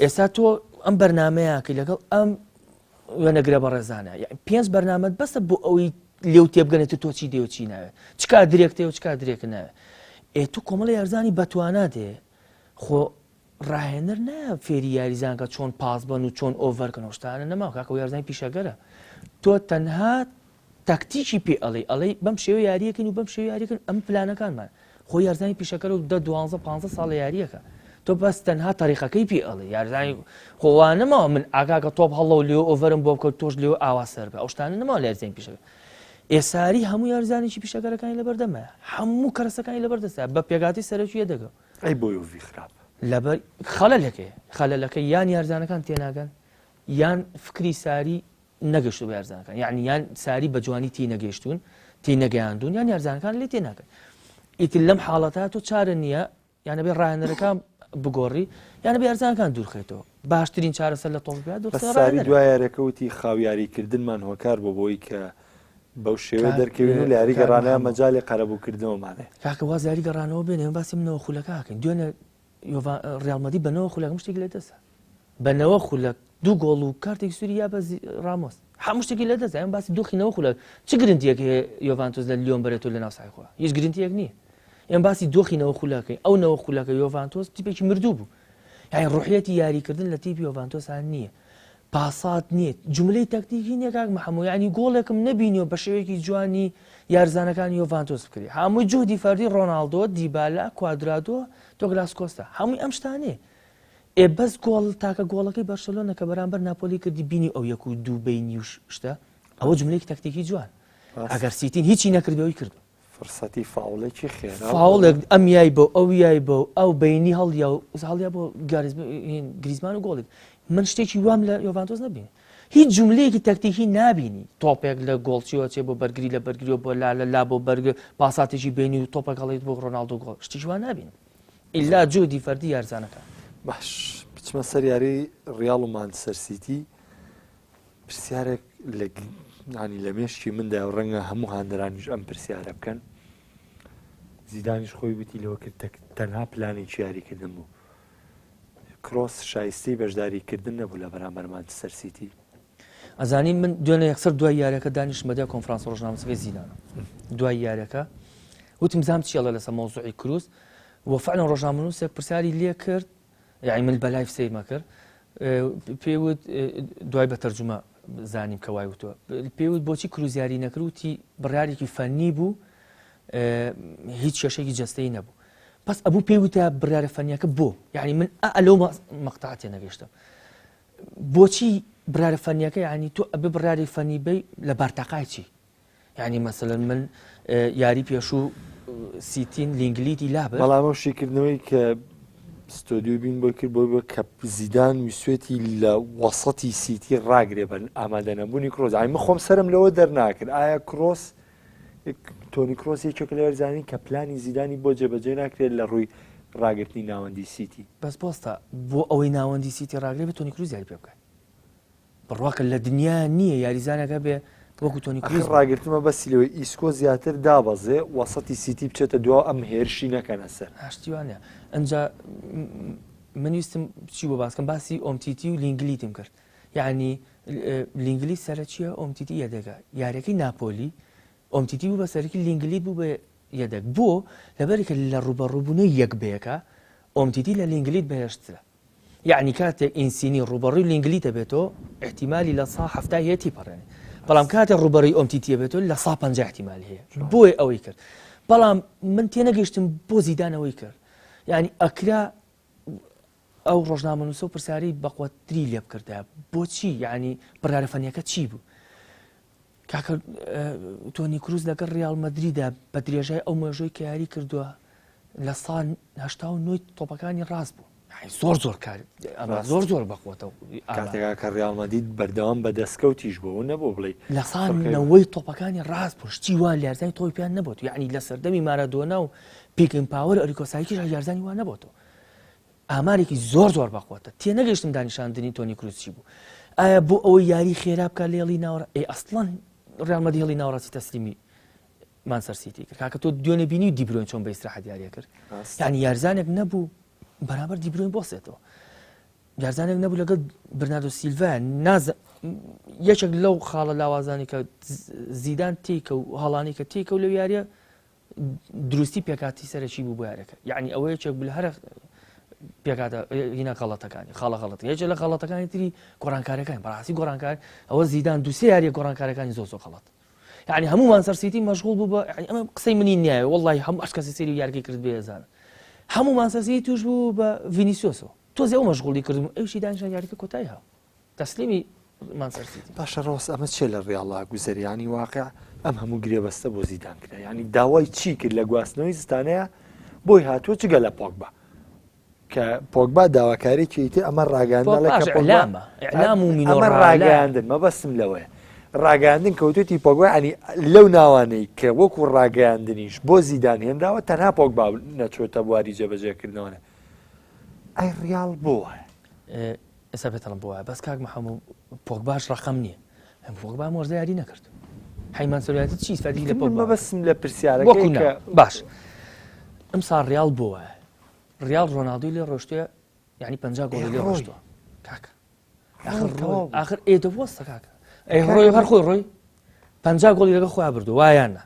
[SPEAKER 2] ئێستا تۆ ئەم بەرنمەیەکە لەگەڵ ئەم وێنەگرە بە ڕێزانە 5 بەرنامەت بەسە بۆ ئەوەی لێو تێبگەنێت تۆ چی دێ و چی ناوێت چکا درێک تێ و چکا درێک ناوێت تو کۆمەڵی یارزانی بەتوانە دێ خۆ ڕاهێنەر نایە فێری یاریزانکە چۆن پاس بن و چۆن ئۆڤەرکەن شتانە نەماوە کاکە یارزانی پیشەگەرە تۆ تەنها تاکتیکی پێ ئەڵێ بەم شێوە یاریەکەن و بەم شێوە یاریەکەن ئەم پلانەکانمان خۆ یارزانی پیشەکەر و 12 15 ساڵ یاریەکە تۆ بەس تەنها تاریخەکەی پێ ئەڵێ یارزانی خۆوانەمەوە من ئاگاکە تۆپ هەڵە و لێو ئۆڤەرم بۆ بکەوت تۆش لێو ئاوا سەر بە ئەو شتانە نەماوە لە یارزانی پیشەکە ئێساری هەموو یارزانێکی پیشەکەرەکانی لەبەردەمە هەموو کەرەسەکانی لەبەردەستە بە پێگاتی سەرەکیە دەگە
[SPEAKER 1] ئەی بۆ یۆڤی خراپ
[SPEAKER 2] لەبەر خەلەلەکە یان یارزانەکان تێناگەن یان فکری ساری نەگەشتو بە یارزانەکان یعنی یان ساری بە جوانی تی نەگەشتون تی نەگەیاندون یان یارزانەکان لێ تێناگەن ئیتر لەم حاڵەتە تۆ چارە نییە یانە بێ ڕاهێنەرەکان بگۆڕی یانە بە یارزانەکان دوورخێتەوە باشترین چارەسەر لە تۆڵ
[SPEAKER 1] ساری دوای یاریەکەوتی خاویاریکردنمان هۆکار بۆ بۆی کە بەو شێوە دەرکەوین و لە یاری گەڕانەیە مەجاڵی قەرەبووکردنەوەمانێ
[SPEAKER 2] کاکە واز یاری گەڕانەوە بێنێ باسی منەوە خولەکەکەین دوێنێ ڕیاڵمەدی بەنەوە خولەکە شتێک لێ دەسە بەنەوە خولەک دوو گۆڵ و کارتێک سووری یا بە ڕامۆس هەموو شتێکی لە دەست ئەم باسی دۆخینەوە خولە چ گرنتیەک هەیە یۆڤانتۆس لە لیۆن بەرێتەوە لە ناو ساحەکەوە هیچ گرنتیەک نییە ئەم باسی دۆخینەوە خولەکەی ئەو نەوە خولەکە یۆڤانتۆس تیپێکی مردوو بوو یعنی ڕوحەتی یاریکردن لە تیپی یۆڤانتۆسان نییە پاسات نییە جملەی تەکتیکی نییە کاک محەموود یعنی گۆڵێکم نەبینیەوە بە شێوەیەکی جوانی یارزانەکانی یۆڤانتۆس بکرێ هەمووی جهدی فەردی ڕۆناڵدۆ دیبالا کوادرادۆ دۆگلاس کۆستا هەمووی ئەم شتانەیە بەس گۆڵ تاکە گۆڵەکەی بەرشەلۆنە کە بەرامبەر ناپۆلی کردی بینی ئەو یەک و دوو بینی و شتە ئەوە جملەیەکی تەکتیکی جوان ئەگەر سیتین هیچی نەکردەوەی کرد
[SPEAKER 1] فرسەتی فاڵێکی خێرا
[SPEAKER 2] فاڵێک ئەم یای بۆ ئەو یای بۆ ئەو بینی هەڵیا و هەڵیا بۆ گریزمان و گۆڵێک من شتێکی وام لە یۆڤانتۆس نبینی هیچ جملەیەکی تەکتیکی نبینی تۆپێک لە گۆڵچیەوە چێ بۆ بەرگری لە بەرگریەوە بۆ لا بۆ بەرگ پاساتێکی بینی و تۆپەک هەڵێت بۆ ڕۆناڵدۆ گۆڵ شتێکی وان نبینی ئیلا جهدی فەردی یارزانەکە
[SPEAKER 1] باش بچمە سەر یاری ڕیاڵ و مانچستەر سیتی پرسیارێک لە مێشکی مندا و ڕەنگە هەموو هاندەرانیش ئەم پرسیارە بکەن زیدانیش خۆی وتی لەوە کرد تەنها پلانێکی یاریکردن بوو کرۆس شایستەی بەشداریکردن نەبوو لە بەرامبەر مانچستەر سیتی
[SPEAKER 2] ئەزانین من دوێنێ یەکسەر دوای یاریەکە دانیشتمەدە کۆنفرانس ڕۆژنامەسەکەی زیدانە دوای یاریەکە وتم زانم چیەڵە لەسەر مۆزوعی کروس و فعلا ڕۆژنامەنووسێک پرسیاری لێ کرد یعنی من بەلایف سەیرمە کرد پێوت دوای بە تەرجمە زانیم کە وای وتووە پێوت بۆچی کروزیاری نەکردوتی بڕیارێکی فەنی بوو هیچ کێشێکی جەستەیی نەبوو پس ئەبوو پێوتە بڕیارە فەنیەکە بۆ یعنی من ئەلەو مەقتەعاتێ نەگەیشتم بۆچی بڕیارە فەنیەکە یعنی تۆ ئەبێ بڕیاری فەنی بی لە بارتەقای چی یعنی مەسەلەن من یاری پێشوو سیتین لینگلیتی لابێ
[SPEAKER 1] بەڵام شیکردنەوەی کە ستۆدیو بین بۆ کرد بۆ کە زیدان ویسوێتی لە وەسەتی سیتی ڕاگرێ بە ئامادەنەبوونی کرۆز ئای من خۆم سرم لەوە دەرناکرد ئایا کرۆس تۆنی کرۆس یەکێک لە وەرزانی کە پلانی زیدانی بۆ جێبەجێ ناکرێت لە ڕووی ڕاگررتنی ناوەندی سیتی
[SPEAKER 2] بەس بۆستە بۆ ئەوەی ناوەندی سیتی ڕاگرێت بە تۆنی کروز یاری پێ بکەن بڕواکە لە دنیا نییە یاریزانەکە بێ وەکو تۆنی کروز
[SPEAKER 1] ڕاگرتمە بەسی لەوەی ئیسکۆ زیاتر دابەزێ وەسەتی سیتی بچێتە دو ئەم هێرشی نەکەنە سەر
[SPEAKER 2] هاشتیوانە ئەجا منویستم چی بۆ باسکەم باسی ئۆمتیتی و لینگلیتم کرد یعنی لینگلی سەرچیە ئۆمتیتی یەدەگە یاریەکەی ناپۆلی ئۆمتیتی بوو بە سەرکی لینگلی بوو بە یەدەک بۆ لەبەرێکە لە ڕوبەڕووبوونەوەی یەک بەیەکە ئۆمتیتی لە لینگلیت بەهێشترە یعنی کاتێک ئینسینی ڕوبەڕووی لینگلی دەبێتەوە احتیمالی لە 100 هەیەتی پەڕێنێ بەڵام کاتێک ڕوبەڕووی ئۆمتیتیە بێتەوە لە 150 احتیمالی هەیە بۆی ئەوەی کرد بەڵام من تێنەگەیشتم بۆ زیدانەوەی کرد یعنی ئەکرا ئەو ڕۆژنامەنووسە و پرسیاری بەقوەتری لێ بکردە بۆچی یعنی بڕیارە فەنیەکە چی بوو کاکە تۆنی کروز لەگەڵ ڕیاڵ مەدریدا بە درێژای ئەو مێژووی کە یاری کردووە لە ساڵ 89 تۆپەکانی ڕاست بوو زۆر کار زۆر بەقوتەوە
[SPEAKER 1] کاتێکا کە ڕیاڵ مەدرید بەردەوام بە دەستکەوتیش بوو نەبوو بڵێ
[SPEAKER 2] لە ساڵەوەی تۆپەکانی ڕاست بوو شتی وا یارزانی تۆی پیان نەبوت یعنی لە سەردەمی مارەدۆنا و پیکن پاوەر ئەریکۆسایکیش یارزانی وا نەبوتەوە ئامارێکی زۆر بەقوتە تێنەگەیشتم دانیشاندنی تۆنی کروز چی بوو ئایا بۆ ئەوەی یاری خێرا بکە لێڵی ناوەڕ ئەسڵان ڕیاڵ مەدرید هێڵی ناوەڕاستی تەسلیمی مانچستەر سیتی کرد کاکە تۆ دوێنێ بینی و دیبرۆین چۆن بە ئیستراحەت یاریە کرد یعنی یارزانێک نەبوو بەرامبەر دیبرۆین بۆسێتەوە یارزانێک نەبوو لەگەڵ برناردۆ سیلڤا یەکێک لەو خاڵە لاوازانی کە زیدان تێکە و هەڵانی کە تێکە و لەو یاریە دروستی پێکاتی سەرەکی بوو بۆ یارەکە یعنی ئەوە یەکێک هەرە پێکاتە هینە غەڵەتەکانی خاڵە غەڵەت یەکێک لە غەڵەتەکانی تری گۆڕانکارەکان بەڕاستی گۆڕانکار ئەوە زیدان دووسێ یاریە گۆڕانکارەکانی زۆر غەڵەت یعنی هەموو مانچستەر سیتی مەشغوڵ بوو بە ئەمە قسەی منی نیایە وەڵڵی هەموو ئەشکەسی سێری یارگەی کرد بێزانە هەموو مانچستەر سیتی توش بوو بە ڤینیسیۆسەوە تۆزێ ئەو مەشغوڵی کردم ئەوشی دانیشان یاریەکە کۆتایی هاو تەسلیمی مانچستەر سیتی
[SPEAKER 1] باشە ڕۆست ئەمە چێ لە ڕیاڵا گوزەریانی واقع ئەم هەموو گرێبەستە بۆ زیدان کرا ینی داوای چی کرد لە گواستنەوەی زستانەیە بۆی هاتووە چگە لە پۆگبا کە پۆگبا داواکاریی ئەمە ڕاگەاندەمە ڕاگەاندن مەبەستم لەوەیە ڕاگەاندن کەوتێتی پۆگبا ینی لەو ناوانەی کە وەکو ڕاگەاندنیش بۆ زیدان هێنداوە تەنها پۆگبا نەچۆتە بواری جێبەجێکردنەوەە ئەی ڕیاڵ بۆە
[SPEAKER 2] ئێستا پێتەڵم بۆە بەس کاک محەموو پۆگباش ڕقم نییە ئەم پۆگبا مۆرزە یاری نەکرد حیمان سەوریاتی چی فەردی لە پۆگبا
[SPEAKER 1] مەبەستم لە پرسیارەکە
[SPEAKER 2] باش ئەم ساڵ ڕیاڵ بۆە ڕیاڵ ڕۆناڵدۆی لێ ڕۆشتووە یعنی 50 گۆڵی لێ ڕۆشتووە کاکە آخر ئێدە بۆستە کاکە ئەی ڕۆی هەر خۆی ڕۆی 50 گۆڵی لەگە خۆیان بردو وایانە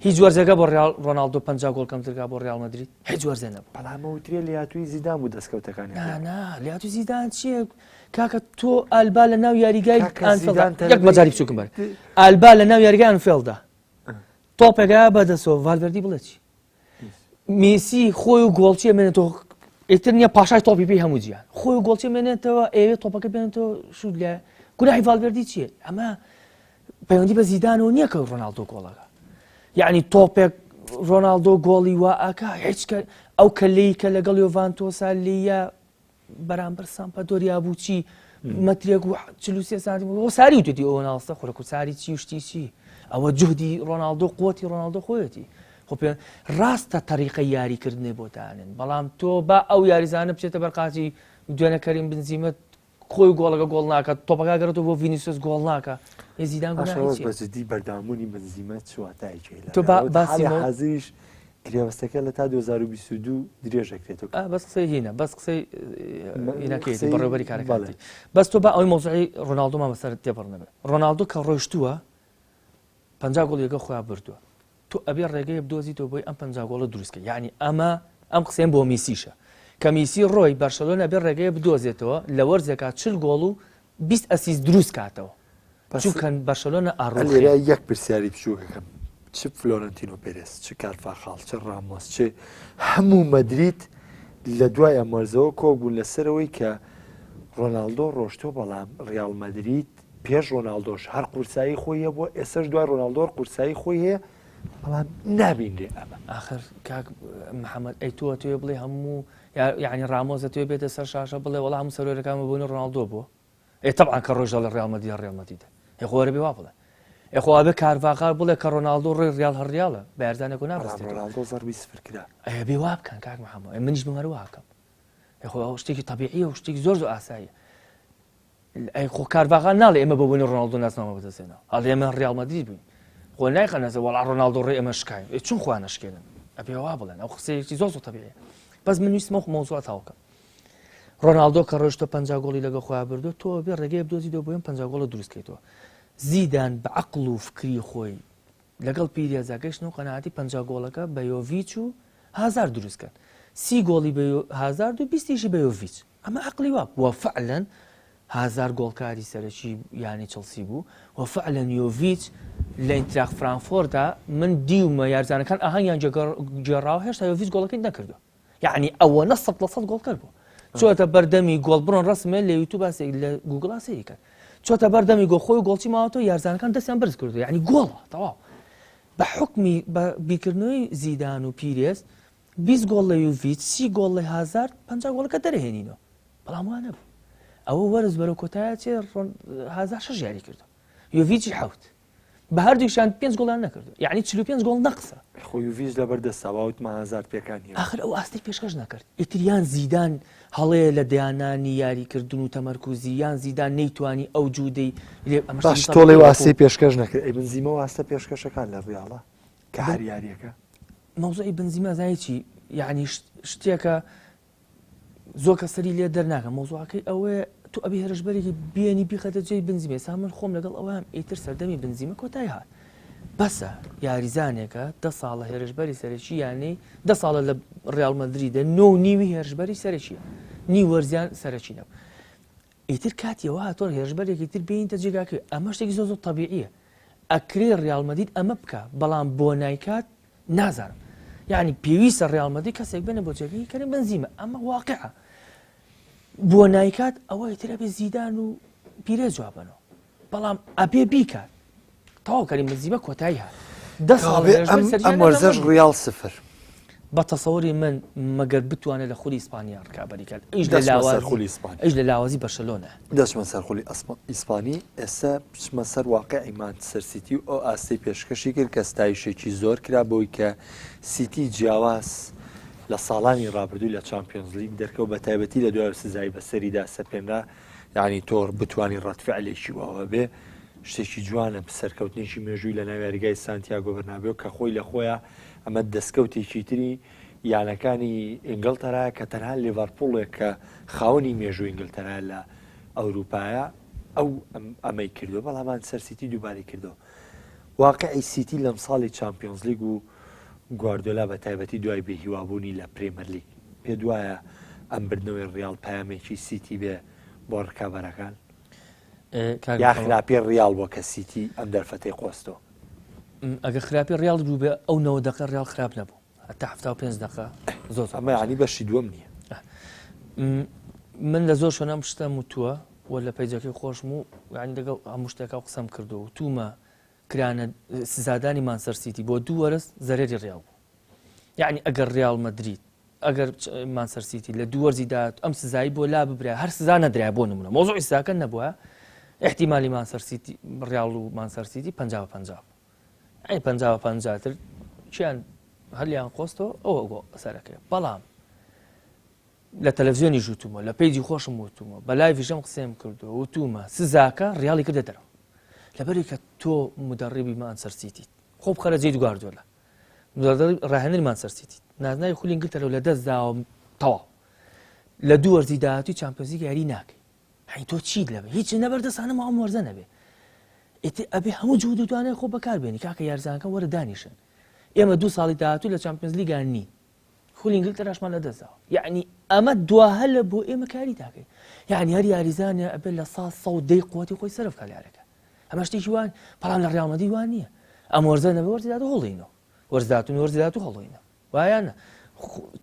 [SPEAKER 2] هیچ وەرزەکە بۆ ڕۆناڵدۆ 50 گۆڵ کەمترگا بۆ ڕیال مەدرید هیچ وەرزێ نەبوو
[SPEAKER 1] بەڵامەوترێ لاتوی زیدان بوو دەستکەوتەکانی
[SPEAKER 2] لاتو زیدان چییە کاکە تۆ ئالبا لە ناو یاریگای یەک مەجاری بچووکم بەر ئالبا لە ناو یاریگای ئەنفێڵدا تۆپێکا بەدەسەوە ڤالڤێردی بڵێ چی میسی خۆی و گۆڵچی مێنێتەوە ئیتر نییە پاشای تۆپی پێی هەموو جیان خۆی و گۆڵچی مێنێتەوە ئێوێ تۆپەکە بێنێتەوە شود لە گوناحی ڤالڤێردی چییە ئەمە پەیوەندی بە زیدانەوە نییە کە ڕۆناڵدۆ گۆڵەکە یعنی تۆپێک ڕۆناڵدۆ گۆڵی وا ئاکا هیچ ئەو کەلەی کە لەگەڵ یۆڤانتۆسا لێیە بەرامبەر سامپەدۆریا بوو چی مەترێک و 43 سانتی بۆ ساری وتێتی ئەوە ناڵستە خۆرەک و ساری چی وشتی چی ئەوە جوهدی ڕۆناڵدۆ قوتی ڕۆناڵدۆ خۆیەتی خۆ پێ ڕاستە تەریقەی یاریکردنێ بۆتانن بەڵام تۆ با ئەو یاریزانە بچێتە بەرقاتی دوێنە کەریم بنزیمە خۆی گۆڵەکە گۆڵ ناکات تۆپەکە گەڕێتەوە بۆ ڤینیسیۆس گۆڵ ناکە زیدان
[SPEAKER 1] بەجددی بەردامونی بنزیمە چواتایکێ
[SPEAKER 2] تۆ باسی
[SPEAKER 1] حەزیش کراوەستەکە لە تا 2022 درێژەکرێتەوە
[SPEAKER 2] بەس قسەی هینە بەس قسەی هینەکەیتی بەڕێوەبەری کارەکەتی بەس تۆ با ئەوەی مۆزوعی ڕۆناڵدۆمان بەسەر تێپەڕنەبێ ڕۆناڵدۆ کە ڕۆیشتووە 50 گۆڵ یەکە خۆیان بردووە تۆ ئەبێ ڕێگەیە بدۆزیتەوە بۆی ئەم 50 گۆڵە دروستکە یعنی ئەم قسەیان بۆ میسیشە کە میسی ڕۆی بەرشەلۆنە بێ ڕێگەیە بدۆزێتەوە لە وەرزێکا 40 گۆڵ و 20 ئەسیست دروست کاتەوە چونکە بەرشەلۆنە ئاڕۆ
[SPEAKER 1] یەک پرسیاری بچووکەکەم چ فلۆرنتینۆ پێرێس چ کارفاخاڵ چ ڕامۆس چ هەموو مەدریت لە دوای ئەمەرزەوە کۆبوون لەسەرەوەی کە ڕۆناڵدۆ ڕۆشتۆ بەڵام ڕیال مەدریت پێش ڕۆناڵدۆش هەر قورسایی خۆی هەیە بۆ ئێسەش دوای ڕۆناڵدۆ قورسایی خۆی هەیە بەڵام نابینێ ئەمە
[SPEAKER 2] آخر کاک محەممەد ئەی تۆ توێ بڵێ هەموو یعنی ڕامۆزە توێ بێتە سەر شاشە بڵێ وەڵام هەموو سەرۆرەکانمە بوون ڕۆناڵدۆ بووە طبعا کە ڕۆژە لە ڕیال مەدرید ڕیال مەدریدە خۆوەرە بێ وا بڵێ ئەخوا بێ کارڤاخال بڵێ کە ڕۆناڵدۆ ڕێ ڕیال هەڕیاڵە بە یارزانێک و نابستێت
[SPEAKER 1] ڕۆناڵدۆ زەربی سفر کرا
[SPEAKER 2] ئەیە بێ وا بکەن کاک محەممەد منیش بمەرە واکەم خۆ شتێکی تەبیعیە و شتێکی زۆر ئاساییە ئەی خۆ کارڤاخال ناڵێ ئێمە بە بوونی ڕۆناڵدۆ ناسنامە بەدەستێنەوە هەڵێ ئێمە ڕیال مەدرید بووین خۆ نایخەنەسە وەڵا ڕۆناڵدۆ ڕێ ئێمە شکاین چون خوا نەشکێنن ئەبێ وا بڵێن ئەو قسەیەکی زۆر تەبیعیە بەس من ویستمە مۆزوع تاوکەم ڕۆناڵدۆ کە ڕۆیشتە 50 گۆڵی لەگە خۆیان بردو تۆ بێ ڕێگەیە بدۆزیتەوە بۆ 50 گۆڵە دروستکەیتەوە زیدان بە عەقڵ و فکری خۆی لەگەڵ پیرێزا گەیشتن و قەناعەتی 50 گۆڵەکە بە یۆڤیچ و هازار دروستکەن 30 گۆڵی بە هازار و 20یشی بە یۆڤیچ ئەمە عەقڵی وا وە فعلەن هازار گۆڵکاری سەرەکی یانی چەلسی بوو وە فعلەن یۆڤیچ لە ئینتراخ فرانکفۆرتدا من دیومە یارزانەکان ئاهەنگیان جێڕاوە هێشتا یۆڤیچ گۆڵەکەی نەکردو یعنی ئەوەنە 100% گۆڵکەر بوو چۆتە بەردەمی گۆڵ بڕۆن ڕسمێ لە یوتیوب لە گوگڵ سەیری کرد چۆتە بەردەمی گۆ خۆی گۆڵچی ماوەتەوە یارزانەکان دەستیان بەرز کردو یعنی گۆڵە تەواو بە حکمی بە بیرکردنەوەی زیدان و پیرێز 20 گۆڵ لە یوڤیچ 30 گۆڵ لە هازار 50 گۆڵەکە دەرەهێنینەوە بەڵام وانە بوو ئەوە وەرز بەرەو کۆتایە چێ هازار 6 یاری کردو یوڤیچی حەوت بە هەردووشان 5 گۆڵیان نەکردو یعنی 45 گۆڵ نەقسە
[SPEAKER 1] خۆ یوڤیچ لەبەردەستە باوتمە هازار پێکانی
[SPEAKER 2] آخر ئەو ئاستی پێشکەش نەکرد ئیتریان زیدان هەڵەیە لە دەیانانی یاریکردن و تەمەرکوزی یان زیدان نەیتوانی ئەو جوودەی
[SPEAKER 1] باش تۆڵی واسی پێشکەش نەکرد ئەی بنزیمە واستە پێشکەشەکان لە ڕیاڵە کە هەر یاریەکە
[SPEAKER 2] مەوزوعی بنزیمە زای چی یعنی شتێکە زۆر کە سەری لێ دەرناکە مەوزوعەکەی ئەوەیە تو ئەبی هێرشبەرێکی بێنی بیخەتە جێی بنزیمە سا من خۆم لەگەڵ ئەوەم ئیتر سەردەمی بنزیمە کۆتای هات بەسە یاریزانێکە 10 ساڵە هێرشبەری سەرەکی یانی 10 ساڵە لە ڕیال مەدریدە 9 نیوی هێرشبەری سەرەکیە نی وەرزیان سەرەکی نەبوو ئیتر کاتیەوە هاتۆ هێرشبەرێکی تر بینتە جێگاکە ئەمە شتێکی زۆر تەبیعیە ئەکرێ ڕیال مەدرید ئەمە بکە بەڵام بۆ نایکات نازانم یعنی پێویستە ڕیال مەدرید کەسێک بنە بۆ جێگەی کەریم بنزیمە ئەمە واقعە بۆ نایکات ئەوە ئیتر ئەبێ زیدان و پیرێز جوابنەوە بەڵام ئەبێ بیکات تەواو کەریم بنزیمە کۆتایی هات 10 ساڵ
[SPEAKER 1] ئەم وەرزەش ڕیال سفر
[SPEAKER 2] بە تەسەوەری من مەگەر بتوانێت لە خولی ئیسپانیا ڕکابەری کرد ئەیش لە لاوازی بەرشەلۆنە
[SPEAKER 1] دەچمە سەر خولی ئیسپانی ئێستا بچمە سەر واقعی مانچستەر سیتی و ئەو ئاستی پێشکەشی کرد کە ستایشێکی زۆر کرا بۆی کە سیتی جیاواز لە ساڵانی ڕابردووی لە چامپیۆنز لیگ دەرکەوت بە تایبەتی لە دوای سزای بەسەریدا سەپێنرا یعنی تۆر بتوانانی ڕەتفعلێکی واوە بێ شتێکی جوانە سەرکەوتنێکی مێژووی لە ناوێریگای سانتیاگۆ بەرنابێو کە خۆی لە خۆیە ئەمە دەستکەوتێکی تری یانەکانی ئینگلتەرا کە تەنها لیڤەرپوڵێک کە خاوەنی مێژووی ئینگلتەرا لە ئەوروپایە ئەمەی کردو بەڵامان سەر سیتی دووبارەی کردەوە واقعی سیتی لەم ساڵی چامپیۆنز لیگ و گواردیۆلا بە تایبەتی دوای بێهیوابوونی لە پرێمەر لیگ پێ دوایە ئەم بردنەوەی ڕیال پامێکی سیتی بێ بۆ ڕکابەرەکان یا خراپی ڕیال بۆ کە سیتی ئەم دەرفەتەی قۆستەوە
[SPEAKER 2] ئەگە خراپی ڕیال بوو بێ ئەو 90 دقیقە ڕیال خراپ نەبوو هەتا 75 دقیقە زۆر
[SPEAKER 1] ئەمە یعنی بەشی دووەم نییە
[SPEAKER 2] من لە زۆر شوێنە شتم وتووە و لە پەیجەکەی خۆشم و یعنی لەگەڵ هەموو شتێکا قسەم کردو و تومە کرانە سزادانی مانچستەر سیتی بۆ 2 وەرز زەرێری ڕیال بوو یعنی ئەگەر ڕیال مەدرید ئەگەر مانچستەر سیتی لە 2 وەرزی داات ئەم سزایی بۆ لا ببرا هەر سزا نەدرای بۆ نمونە مۆزوعی سزاکە نەبووە احتیمالی مانچستەر سیتی ڕیال و مانچستەر سیتی 50-50 ئەی 50-50 تر چیان هەلیان قۆستەوە ئەوە سەرەکەی بەڵام لە تەلەڤیزیۆنی ژوتومە لە پێیجی خۆشم وتومە بە لایڤیژەم قسەم کردو وتومە سزاکە ڕیاڵی کردە دەرەوە لەبەری کە تۆ مدەڕیبی مانچستەر سیتیت خۆ بخەرە جێی گواردیۆلا ڕاهێنەری مانچستەر سیتیت نازناوی خولی ئینگلتەرە لە دەست داوە تەواو لە 2 وەرزی داهاتووی چامپیۆنز لیگ یاری ناکەی هەی تۆ چیت لەبێ هیچ نەبەردەستانە ئەم وەرزە نەبێ ئەبێ هەموو جوود و توانای خۆ بەکاربێنی کاکە یارزانەکە وەرە دانیشن ئێمە 2 ساڵی داهاتوو لە چامپیۆنز لیگان نین خولی ئینگلتەراشمان لە دەستداوە یعنی ئەمە دواهەلە بۆ ئێمە کاری تاکەی یعنی هەر یاریزانە ئەبێ لە 100 قوتی خۆی سەرف کە یارەکە ئەمە شتێکی وان بەڵام لە ڕیال مەدرید وان نییە ئەم وەرزە نەبێ وەرزدات و هەڵڵینەوە وەرزداتون وەرزدات و هەڵڵینە وایانە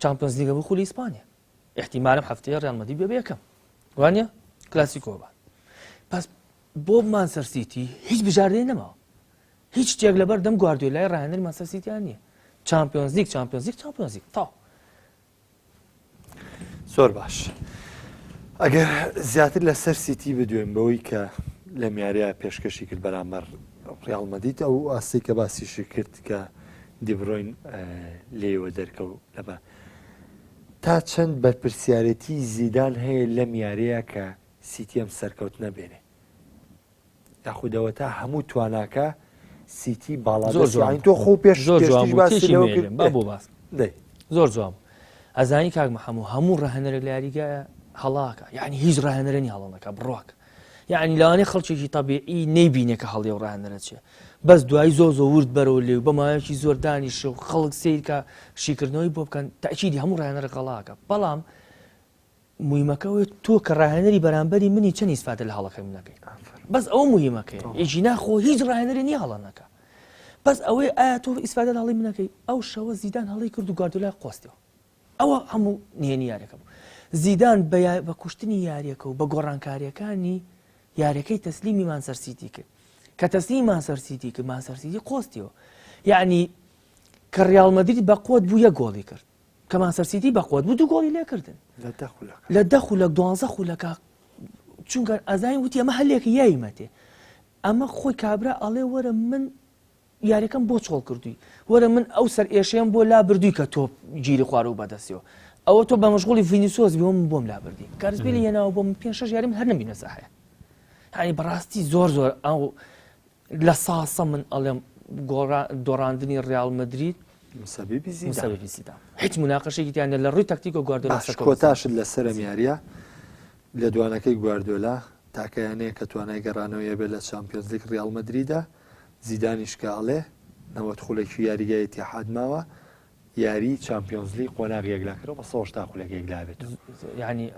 [SPEAKER 2] چامپیۆنز لیگە بۆ خولی ئیسپانیا احتیمالم هەفتەیە ڕیال مەدرید بێ یەکەم وانە کلاسیکۆ بە پس بۆ مانچستەر سیتی هیچ بژاردەی نەماوە هیچ شتێک لەبەر دەم گواردیۆلای ڕاهێنەری مانچستەر سیتیان نییە چامپیۆنز لیگ تاو
[SPEAKER 1] زۆر باش ئەگەر زیاتر لەسەر سیتی بدوێن بەوەی کە لە میارەیە پێشکەشی کرد بەرامبەر ڕیال مەدرید ئەو ئاستی کە باسیشی کرد کە دیبڕۆین لێوە دەرکەوت لەبە تا چەند بەرپرسیارەتی زیدان هەیە لە میارەیە کە سیتی ئەم سەرکەوت نەبێنێ یاخودەوە تا هەموو تواناکە سیتی باڵا تۆ خۆ پێش
[SPEAKER 2] زۆر جوام ئەزانی کاک محەموو هەموو ڕاهێنەرێک لە یاریگایە هەڵاکە یعنی هیچ ڕاهێنەرێنی هەڵەنەکە بڕواکە یعنی لەوانەیە خەڵکێکی تەبیعی نەیبینێ کە هەڵێ و ڕاهێنەرە چیە بەس دوایی زۆر ورد بەرەوە لێو بەمایەکی زۆر دانیشە و خەڵک سیرکە شیکردنەوەی بۆ بکەن تاکیدی هەموو ڕاهێنەرە هەڵاکە بەڵام مویمەکەوە تۆ کە ڕاهێنەری بەرامبەری منی چەند ئیسفادە لە هەڵەکەی منەکەی بەس ئەوە مویمەکەی ئێجی ناخۆ هیچ ڕاهێنەری نییە هەڵەنەکە بەس ئەوەی ئایا تۆ ئیسفادە لە هەڵی منەکەی ئەو شەوە زیدان هەڵی کرد و گواردیۆلا قۆستەوە ئەوە هەموو نهێنی یاریەکە بوو زیدان بە کوشتنی یاریەکە و بە گۆڕانکاریەکانی یاریەکەی تەسلیمی مانچستەر سیتی کرد کە تەسلیمی مانچستەر سیتی کرد مانچستەر سیتی قۆستیەوە یعنی کە ڕیال مەدرید بە قوت بوو یەک گۆڵی کرد کە مانچستەر سیتی بە قوت بوو 2 گۆڵی لێکردن لە 10 خولەک 12 خولەکە چونکە ئەزانی وتی ئەمە هەلێکی یایمەتێ ئەمە خۆی کابرا ئەڵێ وەرە من یاریەکەم بۆ چۆڵ کردووی وەرە من ئەو سەر ئێشەیەم بۆ لا بردووی کە تۆ گیری خوارە و بەدەستیەوە ئەوە تۆ بە مەشغوڵی ڤینیسیۆس بۆ من بۆم لا بردی کارسبێلی هێناوە بۆ من 5-6 یاریم هەر نەبینە ساحەیە هەنی بەڕاستی زۆر ئەو لە ساسە من ئەڵێم دۆڕاندنی ڕیال مەدرید
[SPEAKER 1] مسەبیبی
[SPEAKER 2] زیدان هیچ مناقەشێکی تیانە لە ڕووی تاکتیک و گواردیۆلا
[SPEAKER 1] کۆتاشت لەسەر میاریە لە دوانەکەی گواردیۆلا تاکەیانەیە کە توانای گەڕانەوەیە بێت لە چامپیۆنز لیگ ڕیال مەدریدە زیدانیش کاڵێ 90 خولێکی یاریگای ئیتیحاد ماوە یاری چامپیۆنز لیگ قۆناغ یەکلاکرەوە بە 100 تا خولێک یەکلابێت
[SPEAKER 2] یعنی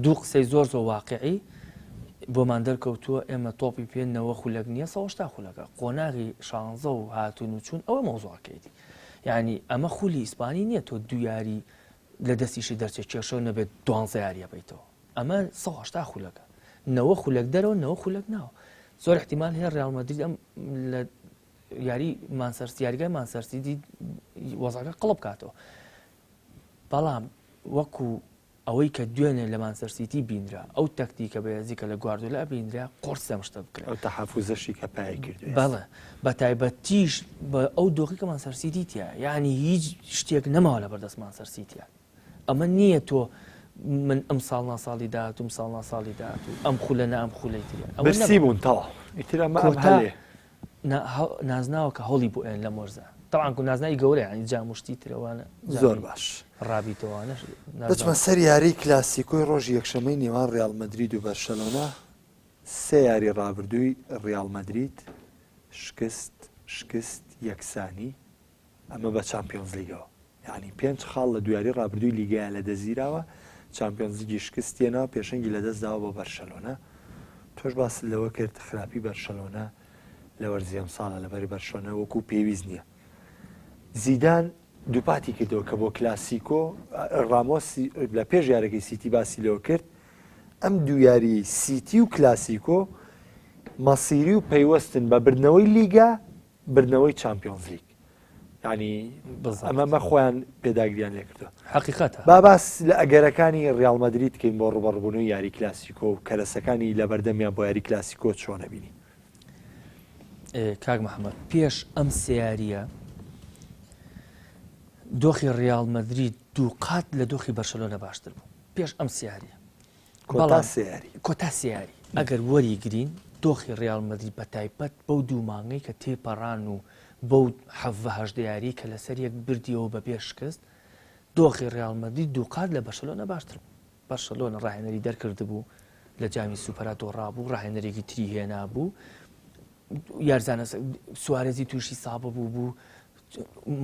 [SPEAKER 2] دوو قسەی زۆر واقعی بۆمان دەرکەوتووە ئێمە تۆپی پێ 90 خولەک نییە 100 تا خولەکە قۆناغی 16 و هاتوون و چوون ئەوە مۆزوعەکەیتی یعنی ئەمە خولی ئیسپانی نییە تۆ دو یاری لە دەستیشی دەرچێت کێشەوە نەبێت 12 یاریە بیتەوە ئەمە 100 تا خولەکە 90 خولەک دەرەوە 90 خولەک ناوە زۆر احتیمال هەیە ڕیال مەدرید ئەم لە یاری یاریگای مانچستەر سیتی وەزعەکە قڵب کاتەوە بەڵام وەکو ئەوەی کە دوێنێ لە مانچستەر سیتی بینرا ئەو تەکتیکە بەیەزیکە لە گواردیۆلا بینرا قۆرس ئەمشتە بکرێت
[SPEAKER 1] ئەو تەحەفوزەشی کە پای کردوێت
[SPEAKER 2] بەڵێ بە تایبەتیش بە ئەو دۆخی کە مانچستەر سیتی تیە یعنی هیچ شتێک نەماوە لە بەردەست مانچستەر سیتیە ئەمە نییە تۆ من ئەم ساڵ ناساڵی داهاتوو ساڵ ناساڵی داهاتوو ئەم خولە نە ئەم خولەی تریە
[SPEAKER 1] برسی بوون تەواو ئیتر ئەمە هەڵێ
[SPEAKER 2] نازناوە کە هەڵی بۆ ئێن لە مۆرزە طبعا کو نازنای گەورە ینی جامشتی ترەوانە
[SPEAKER 1] زۆر باش
[SPEAKER 2] ڕابیتەوانش
[SPEAKER 1] دەچمە سەر یاری کلاسیکۆی ڕۆژی یەکشەمەی نێوان ڕیال مەدرید و بەرشەلۆنا سێ یاری ڕابردووی ڕیال مەدرید شکست یەکسانی ئەمە بە چامپیۆنز لیگەوە یعنی 5 خاڵ لە دویاری ڕابردووی لیگایە لە دەزیراوە چامپیۆنز لیگی شکستێنەوە پێشەنگی لە دەستداوە بۆ بەرشەلۆنا تۆش باس لەوە کرد خراپی بەرشەلۆنا لە وەرزی ئەم ساڵە لەبەری بەرشەلۆنا وەکو پێویست نییە زیدان دووپاتی کردەوە کە بۆ کلاسیکۆ ڕامۆس لە پێش یارەکەی سیتی باسی لەوە کرد ئەم دوو یاری سیتی و کلاسیکۆ مەسیری و پەیوەستن بە بردنەوەی لیگا بردنەوەی چامپیۆنز لیگ ینی ئەمە خۆیان پێداگریان لێ کردەوە
[SPEAKER 2] حقیقەتە
[SPEAKER 1] با باس لە ئەگەرەکانی ڕیال مەدرید کەین بۆ ڕوبەڕبوونەوەی یاری کلاسیکۆ و کەرەسەکانی لە بەردەمیان بۆ یاری کلاسیکۆ چۆنە بینی
[SPEAKER 2] کاک محەممەد پێش ئەم سیاریە دۆخی ڕیال مەدرید دوو قات لە دۆخی بەرشەلۆنە باشتر بوو پێش ئەم سیاریە کۆتا سیاری ئەگەر وەریگرین دۆخی ڕیال مەدرید بە تایبەت بەو دوو مانگەی کە تێپەڕان و بەو هەژدە یاری کە لەسەر یەک بردیەوە بە پێش شکست دۆخی ڕیال مەدرید دوو قات لە بەرشەلۆنە باشتر بوو بەرشەلۆنە ڕاهێنەری دەرکرد بوو لە جامی سوپەرا دۆڕابوو ڕاهێنەرێکی تری هێنا بوو یارزانە سوارێزی تووشی سابە بوو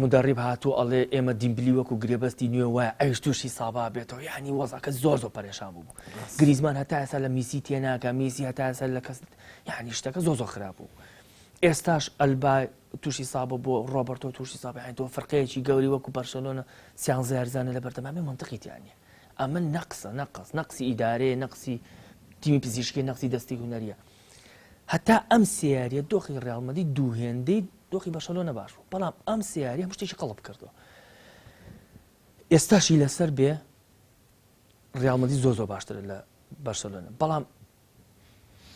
[SPEAKER 2] مدەڕیب هاتووە ئەڵێ ئێمە دیمبلی وەکو گرێبەستی نوێ وایە ئەیش تووشی سابا بێتەوە یعنی وەزەکە زۆر پەرێشان بوو گریزمان هەتا ئێستا لە میسی تێناکە میسی هەتا ئێستا لە کەس یعنی شتەکە زۆر خراپ بوو ئێستاش ئەلبا تووشی سابە بۆ ڕۆبەرتۆ تووشی سابە تۆ فەرقەیەکی گەوری وەکو بەرشەلۆنە سیانزە یارزانە لە بەردەمامێ منتقی تیانە ئەمە نەقسی ئیدارەیە نەقسی تیمی پزیشکی نەقسی دەستی هونەریە هەتا ئەم سیاریە دۆخی ڕیال مەدرید دوو هێندەی دۆخی بەرشەلۆنە باش بوو بەڵام ئەم سیاری هەموو شتێکی قەڵب کردەوە ئێستاشی لەسەر بێ ڕیال مەدرید زۆر باشترە لە بەرشەلۆنە بەڵام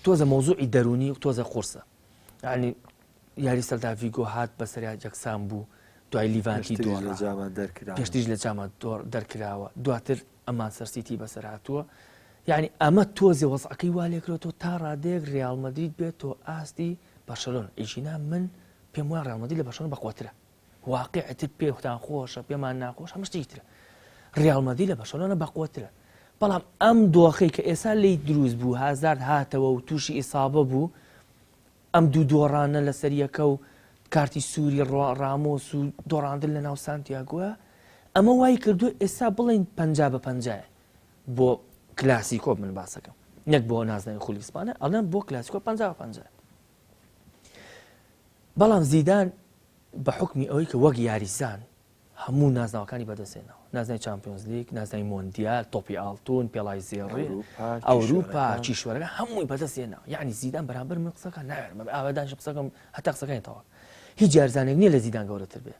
[SPEAKER 2] تۆزە مۆزوعی دەرونی و تۆزە قورسە یعنی یاری سەلتا ڤیگۆ هات بەسەریا جەکسان بوو دوای لیڤانتی پێشتیش لە جامە دەرکراوە دواتر ئەمان سەرسیتی بەسەر هاتووە یعنی ئەمە تۆزێ وەزعەکەی وا لێکرێتەوە تا ڕادێک ڕیال مەدرید بێت تۆ ئاستی بەرشەلۆنە ئیژینا من پێم وایە ڕیال مەدرید لە بەرشەلۆنە بەقوترە واقعیتر پێتان خۆشە پێمان ناخۆش هەموو شتێکی ترە ریال مەدرید لە بەرشەلۆنە بەقوترە بەڵام ئەم دۆخەی کە ئێستا لی دروست بوو هازارد هاتەوە و تووشی ئیسابە بوو ئەم دوو دۆڕانە لەسەر یەکە و کارتی سووری ڕامۆس و دۆڕاندن لە ناو سانتیاگۆە ئەمە وای کردو ئێستا بڵین 50-50 بۆ کلاسیکۆ من باسەکەم نەک بۆ نازناوی خولی ئیسپانیا ئەڵێم بۆ کلاسیکۆ 50-50 بەڵام زیدان بە حکمی ئەوەی کە وەک یاریزان هەموو نازناوەکانی بەدەستێنەوە نازنای چامپیۆنز لیگ نازنای مۆندیال تۆپی ئاڵتون پێڵای زێڕێ ئەوروپا چیشوەرەکە هەمووی بەدەستێنەوە یعنی زیدان بەرامبەر من قسەکە ناوێرمە ئاوادانش قسەکەم هەتا قسەکەی تەواو هیچ یارزانێک نییە لە زیدان گەورەتر بێ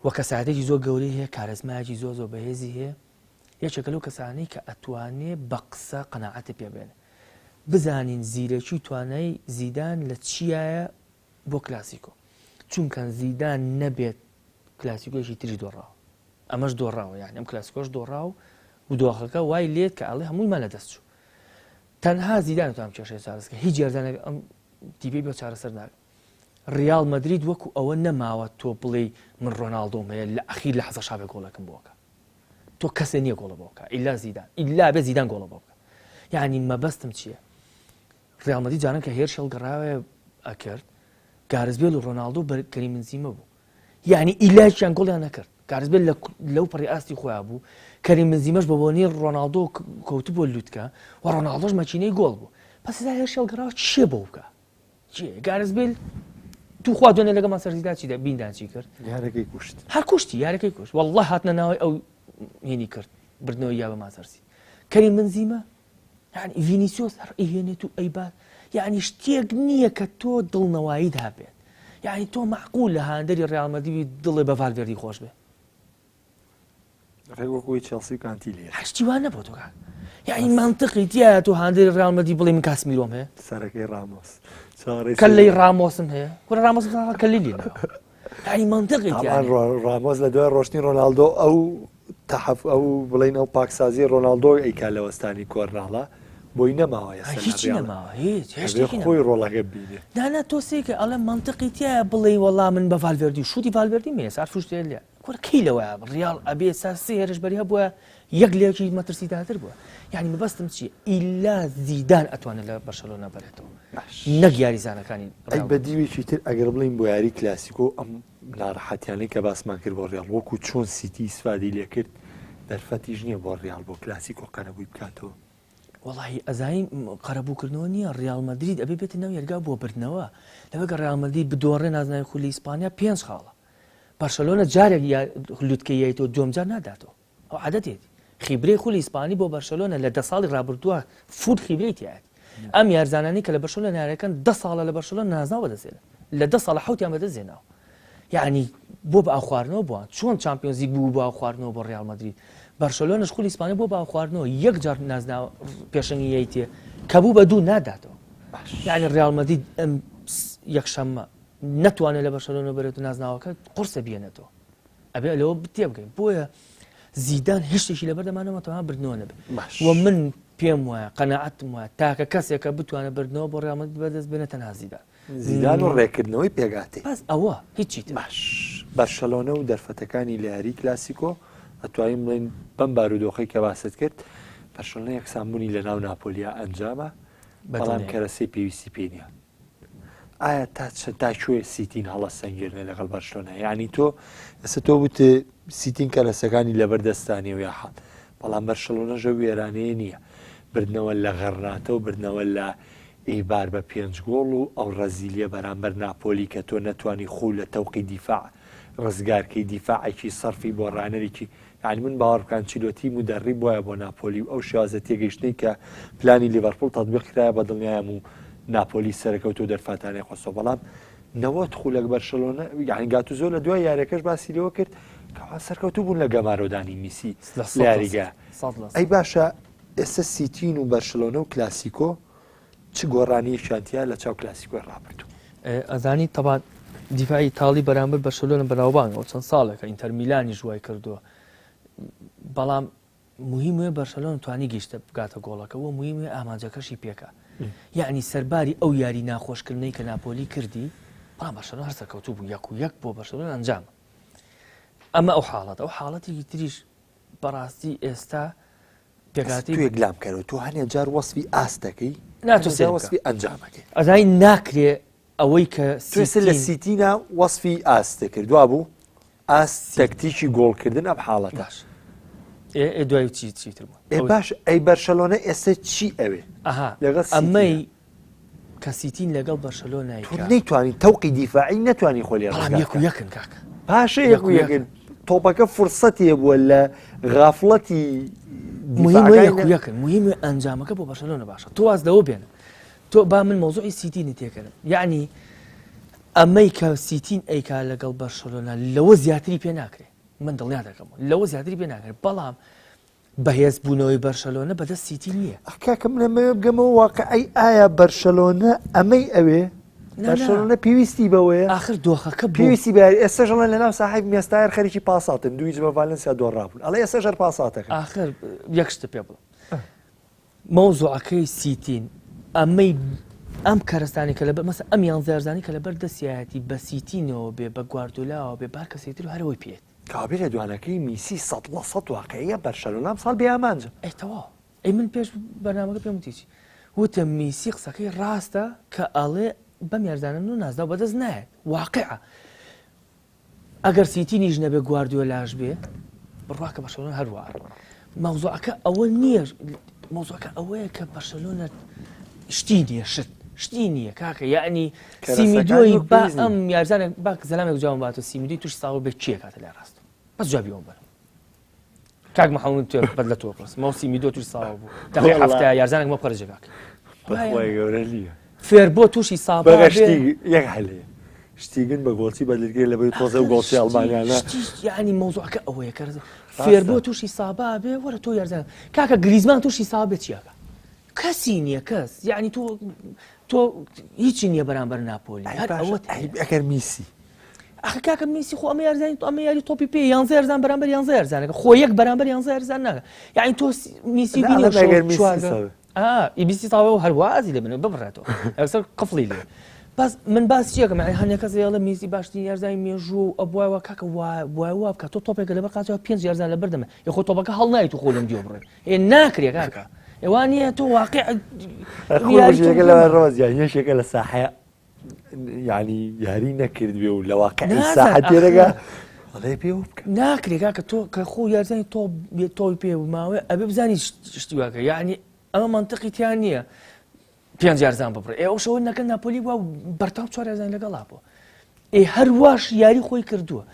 [SPEAKER 2] وە کەسایەتێکی زۆر گەورەی هەیە کارەزمایەکی زۆر بەهێزی هەیە یەکێکە لەو کەسانەی کە ئەتوانێت بە قسە قەناعەتی پێبێنێ بزانین زیرەکی توانای زیدان لە چیایە بۆ کلاسیکۆ چونکە زیدان نەبێت کلاسیکۆشی تری دۆڕاوە ئەمەش دۆڕاوە یعنی ئەم کلاسیکۆش دۆڕاو و دۆخەکە وای لێت کە ئەڵێ هەموویمان لە دەست چوو تەنها زیدان توانم کێشەی چارەسەکە هیچ یارزانێک ئەم تیپی بۆ چارەسەر ناکات ڕیال مەدرید وەکو ئەوە نەماوە تۆ بڵێ من ڕۆناڵدۆم هەیە لە ئەخیر لە حەزە شابێ گۆڵەکەم بۆکە تۆ کەسێ نییە گۆڵە بۆکە ئیلا زیدان ئیلا بێ زیدان گۆڵە بۆکە یعنی مەبەستم چییە ڕیال مەدرید جاران کە هێرش هەڵگەڕاوێ ئەکرد گارزبێل و ڕۆناڵدۆ بە کەریم بنزیمە بوو یعنی ئیلاچیان گۆڵیان نەکرد گارزبێل لەو پەڕی ئاستی خۆیان بوو کەریم بنزیمەش بە بۆنی ڕۆناڵدۆ کەوتو بۆ لوتکە و ڕۆناڵدۆش مەچینەی گۆڵ بوو پس هێرش هەڵگەڕاوە چێ بۆ بکە چیە گارزبێل تو خوا دوێنێ لەگەڵمان سەرزیدا چی بیندان چی کرد
[SPEAKER 1] یارەکەی کوشت
[SPEAKER 2] هەر کوشتی یارەکەی کوشت والله هاتنە ناوی ئەو هێنی کرد بردنەوەی یا بە ماسەرسی کەریم بنزیمە یعنی ڤینیسیۆس هەر ئەیهێنێت و ئەیبات یعنی شتێک نییە کە تۆ دڵنەواییت هەبێت یعنی تۆ معقول لە هاندەری ڕیال مەدرید دڵێ بە ڤالڤێردی خۆش بێ
[SPEAKER 1] ڕێگوەکوی چێلسی و کانتی لێ
[SPEAKER 2] هەشتی وان نەبوو تۆ یعنی منطقی تایە تۆ هاندەری ڕیال مەدرید بڵێ من کاسمیرۆم هەیە
[SPEAKER 1] سەرەکەی ڕامۆس
[SPEAKER 2] کەلەی ڕامۆسم هەیە کورە ڕامۆسم کەلی لێنەوە یعنی منطقی
[SPEAKER 1] ڕامۆس لە دوای ڕۆشتنی ڕۆناڵدۆ ئەو تەحەف ئەو بڵین ئەو پاکسازی ڕۆناڵدۆ ئەیکا لە وەستانی کۆرناڵە بۆی نەماوە
[SPEAKER 2] هیچی نەماوە هیچ
[SPEAKER 1] خۆی ڕۆڵەکە بینێ
[SPEAKER 2] نانا تۆ سێکە ئەڵە منطقی تایە بڵێ وەڵام من بە ڤالڤێردی شوتی ڤالڤێردی مێ سار فروشتێ لێ کورە کەی لەوەیە ڕیال ئەبێ ساسێ هێرش بەری هەبووە یەک لێکی مەترسی داهاتر بووە یعنی مەبەستم چییە ئیلا زیدان ئەتوانێت لە بەرشەلۆنا بەرێتەوە نەک یاریزانەکانی
[SPEAKER 1] ئەی بە دیوێکی تر ئەگەر بڵین بۆ یاری کلاسیکۆ ئەم ناڕەحەتیانەی کە باسمان کرد بۆ ڕیال وەکو چۆن سیتی ئیسفادی لێ کرد دەرفەتیش نییە بۆ ڕیال بۆ کلاسیکۆ قەرەبووی بکاتەوە
[SPEAKER 2] وڵی ئەزایی قەرەبووکردنەوە نییە ڕیال مەدرید ئەبێ بێتە ناو یەرگا بۆ بردنەوە لەوەگە ڕیال مەدرید بدۆڕێ نازناوی خولی ئیسپانیا 5 خاڵە بەرشەلۆنە جارێک لوتکەیەوە دومجار ناداتەوە ئەو عادەتێتی خیبرەی خولی ئیسپانی بۆ بەرشەلۆنە لە 10 ساڵی ڕابردووە فوت خیبرەی تایەت ئەم یارزانانی کە لە بەرشەلۆنە نارەکەن 10 ساڵە لە بەرشەلۆنە نازناو بەدەزێنن لە 10 ساڵە حوتیان بەدەزێناوە یعنی بۆ بە ئاخواردنەوە بووە چۆن چامپیۆنز لیگ بوو بۆ ئاخواردنەوە بۆ ڕیال مەدرید بەرشەلۆنەش خولی ئیسپانی بۆ بە ئاخواردنەوە یەک جار نازناوە پێشەنگی تێ کە بوو بە دوو ناداتەوە یعنی ڕیال مەدرید ئەم یەکشەممە نەتوانێت لە بەرشەلۆنە بێت و نازناوەکە قورسە بێنێتەوە ئەبێ لەوە بتێ بگەین بۆیە زیدان هیچ شتێکی لەبەردەمانەوە تەواو بردنەوە نەبێت و من پێم وایە قەنەعەتم وایە تاکە کەسێکە بتوانێت بردنەوە بۆ ڕیال مەدرید بەدەست بێنێتە نازیدان
[SPEAKER 1] زیدان و ڕێکردنەوەی پێگاتێ
[SPEAKER 2] بەس ئەوە هیچی
[SPEAKER 1] باش بەرشەلۆنە و دەرفەتەکانی لە یاری کلاسیکۆ ئەتوانین بڵێن بەم بارودۆخەی کە باست کرد بەرشەلۆنە یەکسانبوونی لە ناو ناپۆلیا ئەنجامە بەڵام کەرەسەی پێویستی پێ نییە ئایا تا کوێ سیتین هەڵە سەنگێرنێ لەگەڵ بەرشەلۆنە یعنی تۆ ئێستا تۆ وتە سیتین کەرەسەکانی لەبەردەستانی و یاحەڵ بەڵام بەرشەلۆنەژە وێرانەیە نییە بردنەوە لە غەڕاتە و بردنەوە لە ئیبار بە 5 گۆڵ و ئەو ڕەزیلیە بەرامبەر ناپۆلی کە تۆ نەتوانی خو لە تەوقی دیفاع ڕزگارکەی دیفاعێکی سەرفی بۆ ڕانەرێکی یعنی من باوەڕ بکەن چیلۆتی مدەڕی بۆیە بۆ ناپۆلی و ئەو شێوازە تێگەیشتنی کە پلانی لیڤەرپوڵ تەطبیق کرایە بە دڵنیایم و ناپۆلی سەرکەوت و دەرفاتانەی خۆسۆ بەڵام 90 خولەک بەرشەلۆنە یعنی گاتوزۆ لە دوای یاریەکەش باسی لەوە کرد کەوا سەرکەوتوو بوون لە گەمارۆدانی میسی لە یاریگا ئەی باشە ئێستا سیتین و بەرشەلۆنە و کلاسیکۆ چ گۆڕانیەکیانتیا لە چاو کلاسیکۆی ڕابردوو
[SPEAKER 2] ئەزانی تەبات دیفاعی تاڵی بەرامبەر بەرشەلۆنە بەناوبانگەوە چەند ساڵێکە ئینتەر میلانی ژوای کردووە بەڵام مهمە بەرشەلۆن توانی گەیشتە بگاتە گۆڵەکەەوە مهمە ئامانجەکەشی پێکە یعنی سەرباری ئەو یاری ناخۆشکردنەی کە ناپۆلی کردی بەڵام بەرشەلۆن هەر سەرکەوتوو بوو یەک و یەک بۆ بەرشەلۆن ئەنجامە ئەمە ئەو حاڵەت ئەو حاڵەتێکی تریش بەڕاستی ئێستا پێگاتی
[SPEAKER 1] گلام کەرەوە تۆ هەنێ جار وەسفی ئاستەکەی
[SPEAKER 2] ناتوانێت
[SPEAKER 1] وەسفی ئەنجامەکەی
[SPEAKER 2] ئەزای ناکرێ ئەوەی کە
[SPEAKER 1] توێسە لە سیتینە وەسفی ئاستە کردوا بوو ئاست تەکتیکی گۆڵکردن ئەم حاڵەتە
[SPEAKER 2] دوای چیتر بوو
[SPEAKER 1] باش ئەی بەرشەلۆنە ئێستا چی ئەوێ
[SPEAKER 2] ئەمەی کە سیتین لەگەڵ بەرشەلۆنای
[SPEAKER 1] نەیتوانین تەوقی دیفاعی نەتوانی خۆلی
[SPEAKER 2] یەک و یەکن کاکە
[SPEAKER 1] پاشە یەک و یەکن تۆپەکە فرسەتی بووە لە غافڵەتی
[SPEAKER 2] یەکن مهمە ئەنجامەکە بۆ بەرشەلۆنە باشە تۆ واز لەوە بێنە تۆ با من مۆزوعی سیتینی تێکردم یعنی ئەمەی کە سیتین ئەیکا لەگەڵ بەرشەلۆنە لەوە زیاتری پێ ناکرێت من دڵنیا دەکەم لەوە زیاتری پێ ناکرێت بەڵام بەهێز بوونەوەی بەرشەلۆنە بەدەست سیتی نییە
[SPEAKER 1] کاکە من ئەمەوێ بگەمەوە واقعی ئایا بەرشەلۆنە ئەمەی ئەوێ بەرشەلۆنە پێویستی بەوەیە
[SPEAKER 2] آخر دۆخەکە
[SPEAKER 1] پێویستی بە ئێستا ژەڵێن لەناو ساحیب مێستایر خەریکی پاساتن دویج بە ڤالنسیا دۆڕابوون ئەڵێ ئێستا ژەر پاساتەکە
[SPEAKER 2] آخر یەک شتە پێ بڵم مەوزوعەکەی سیتین ئەمەی ئەم کارستانی کە لەبەر مەسە ئەم یان زارزانی کە لەبەر دەستایەتی بە سیتینەوە بێ بە گواردۆلاوە بێ بار کەسێتر و هەرەوەی پێێت
[SPEAKER 1] کابێ دوانەکەی میسی 100% واقعیە بەرشەلۆنە ساڵ بێئامانجە
[SPEAKER 2] ئەیتەوە ئەی من پێش بەرنامەکە پێم وتیچی وتە میسی قسەکەی ڕاستە کە ئەڵێ بەم یارزانن و نازدا و بەدەست نایەت واقعە ئەگەر سیتینیش نەبێ گواردۆلاش بێ بڕواکە بەرشەلۆنە هەروە مەوزوعەکە ئەوە نییە مۆزوعەکە ئەوەیە کە بەرشەلۆنە شتی نییە شتی نییە کاکە یعنی سیمیدۆی با ئەم یارزانێک باک زەلامێک جوان باتە سیمیدۆی توش ساوە بێت چیە کاتە لای ڕاست بەس جوابیەوە بەرم کاک مەحەموود تۆ بەد لە تۆ پرس مەو سیمیدۆ توش ساوە بوو داخل هەفتە یارزانێک مە پەرجە کاکە
[SPEAKER 1] بەخوای گەورە نییە
[SPEAKER 2] فێر بۆ تووشی سابە
[SPEAKER 1] یەک هەلەیە شتیگن بە گۆڵچی بەدرگێ لەبەر تۆزە و گۆڵچی ئەڵمانیانە
[SPEAKER 2] یعنی مەوزوعەکە ئەوەیە کە فێر بۆ تووشی سابا بێ وەرە تۆ یارزان کاکە گریزمان تووشی سابا بێت چیاکە کەسی نییە کەس یعنی تۆ هیچی نییە بەرامبەر ناپۆلی
[SPEAKER 1] ئەگەر میسی
[SPEAKER 2] ئەخە کاکە میسی خۆ ئەمە یارزانی ئەمە یاری تۆپی پێ 11 یارزان بەرامبەر 11 یارزانەکە خۆ یەک بەرامبەر 11 یارزان ناکە یعنی تۆ میسی بینی ئیبیسی تاوە و هەروازی لە بنێ ببڕێتەوە ئەکسەر قفڵی لێ بەس من باس چیەکەم هەنێک کەس ئێڵە میسی باشترین یارزای مێژوو ئەبوایەوە کاکە وایە بکە تۆ تۆپێکە لەبەر قاچەوە 5 یارزان لە بەردەمە یخۆ تۆپەکە هەڵ نایت و خۆ لەم دیۆ بڕێ ناکرێ کاکە ئێوانە تۆ واقع
[SPEAKER 1] لە ڕۆزیان یەشێکە لە ساحەیە یعنی یاری نەکرد بێ و لە واقع ساحە تێرەگا ئەڵێ پێ بکە
[SPEAKER 2] ناکرێ کاکە تۆ کە خۆ یارزانی تۆی پێ ماوەیە ئەبێ بزانی شتی واکە یعنی ئەمە منطقی تیان نییە 5 یارزان ببڕێ ئەو شەوە نەکە ناپۆلی وە بەرتاو 4 یارزان لەگەڵا بۆ هەروەش یاری خۆی کردووە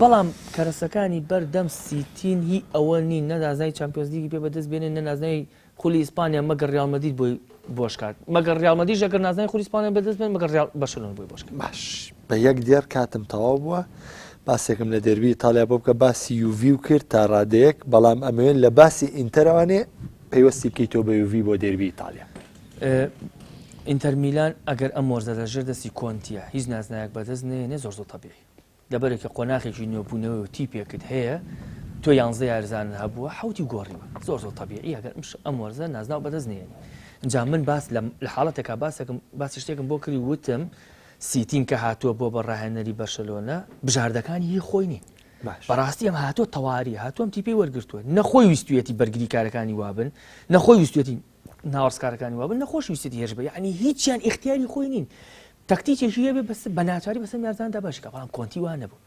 [SPEAKER 2] بەڵام کەرەسەکانی بەردەم سیتین هی ئەوە نین نەنازای چامپیۆنز لیگی پێ بەدەست بێنێ نەنازنای خولی ئیسپانیا مەگەر ڕیال مەدرید بۆی بۆشکات مەگەر ڕیال مەدرید ئەگەر نازنای خولی ئیسپانیا بەدەست بێن مەگەر ڕیال بەرشلۆنە بۆی بۆشکات
[SPEAKER 1] باش بە یەک دیار کاتم تەواو بووە باسێکم لە دەربی ئیتالیا بۆ بکە باسی یوڤی و کرد تا ڕادەیەک بەڵام ئەمەوێن لە باسی ئینتەرەوانێ پەیوەستی بکەیتەوە بە یوڤی بۆ دەربی ئیتالیا
[SPEAKER 2] ئینتەر میلان ئەگەر ئەم وەرزە لەژێر دەستی کۆنتیە هیچ نازنایەک بەدەست نێنێ زۆر تەبیعی لەبەرێکە قۆناغێکی نوێبوونەوەی و تیپێکت هەیە تۆ 11 یارزان هەبووە حوتی گۆڕیوە زۆر تەبیعی ئەگەر ئەم وەرزە نازناو بەدەست نێنی اینجا من باس لە حاڵەتێکا باسی شتێکم بۆ کردی وتم سیتین کە هاتووە بۆ بەڕاهێنەری بەرشەلۆنە بژاردەکانی هی خۆی نین بەڕاستی ئەم هاتووە تەواری هاتووەم تیپی وەرگرتووە نەخۆی ویستویەتی بەرگری کارەکانی وابن نەخۆی ویستویەتی ناوەڕستکارەکانی وابن نەخۆش ویستی هێرش بە یعنی هیچیان اختیاری خۆی نین تەکتیکێکی هەبێ بەس بە ناچاری بەسەر یارزاندا باشکە بەڵام کۆنتی وان نەبوو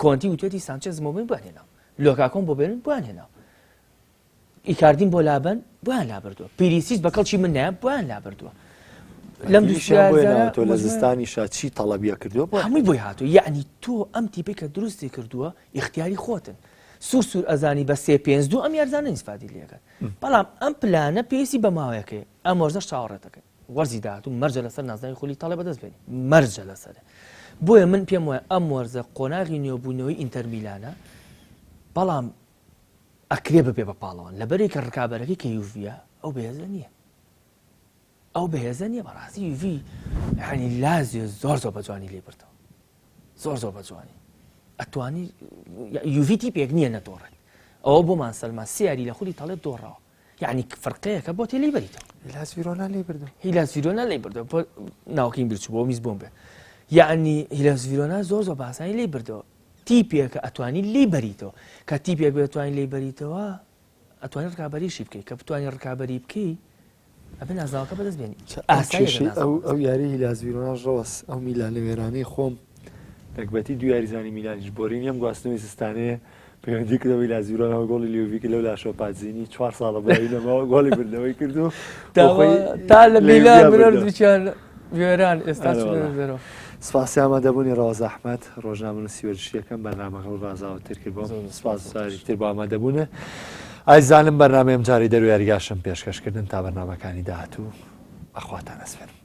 [SPEAKER 2] کۆنتی وتێتی سانچێز مۆبین بوانێناو لۆکاکۆم بۆ بێنن بوانێناو ئیکاردین بۆ لابن بوان لابردووە پیریسیس بە کەڵکی من نایە بوان لابردووە لەم
[SPEAKER 1] تۆ لە زستانی شاچی تەڵەبیە کردووە بۆ
[SPEAKER 2] هەمووی بۆی هاتووە یعنی تۆ ئەم تیپێک کە دروستی کردووە اختیاری خۆتن سوور ئەزانی بە 3-5-2 ئەم یارزانە ئیسفادی لێکەن بەڵام ئەم پلانە پێویستی بە ماوەیەکەی ئەم وەرزەش چاوەڕێتەکەن وەرزی داهات و مەرجە لەسەر نازناوی خولی تاڵێ بەدەست بێنی مەرجە لەسەرە بۆیە من پێم وایە ئەم وەرزە قۆناغی نوێبوونەوەی ئینتەر میلانە بەڵام ئەکرێ ببێ بە پاڵەوان لەبەرێک کە ڕکابەرەکەی کە یوڤیە ئەو بەهێزە نییە ئەو بەهێزە نییە بەڕاستی یوڤی یعنی لازیۆ زۆر بەجوانی لێ بردەوە زۆر بەجوانی ئەتوانی یوڤی تیپێک نییە نەدۆڕێت ئەوە بۆمان سەلمان سیاری لە خولی تەڵێت دۆڕەوە یعنی فەرقەیەکە بۆ تێ لێ بەریتەوە هیلاس ڤیرۆنا لێ بردەوە بۆ ناوکەین برچوو بۆ میز بۆم بێ یعنی هیلاس ڤیرۆنا زۆر باسانی لێ بردەوە تیپێکە ئەتوانی لێ بەریتەوە کە تیپێک بێتوانین لێ بەریتەوە ئەتوانین ڕکابەریشی بکەیت کە بتوانین ڕکابەری بکەی ئەبێ نازناوەکە بەدەست بێنی
[SPEAKER 1] ئەو یاری هیلاس ڤیرۆنا ڕۆس ئەو میلان لەوێرانەی خۆم ڕێکبەتی دو یاریزانی میلانیش بۆرینی ئەم گواستنەوەی سستانەیە پەیوەندی کردەوە هیلاس ڤیرۆنا گۆڵی لیۆڤیکە لەو لاشۆ پاتزینی 4 ساڵە بەینەمەوە گۆڵی بردنەوەی کردو
[SPEAKER 2] تا لە میلان بردوویان وێران ئێستا چێنەرەوە
[SPEAKER 1] سپاسی ئامادەبوونی ڕەوەز ئەحمەد ڕۆژنامەنووسی وەرزشیەکەم بەرنامەکە ڕازاوتر کرد بۆ سپاس ساریتر بۆ ئامادەبوونە ئایزانم بەرنامەیەم جاری دەرو یاریگاشم پێشکەشکردن تا بەرنامەکانی داهاتوو بەخواتان ئەسپێرم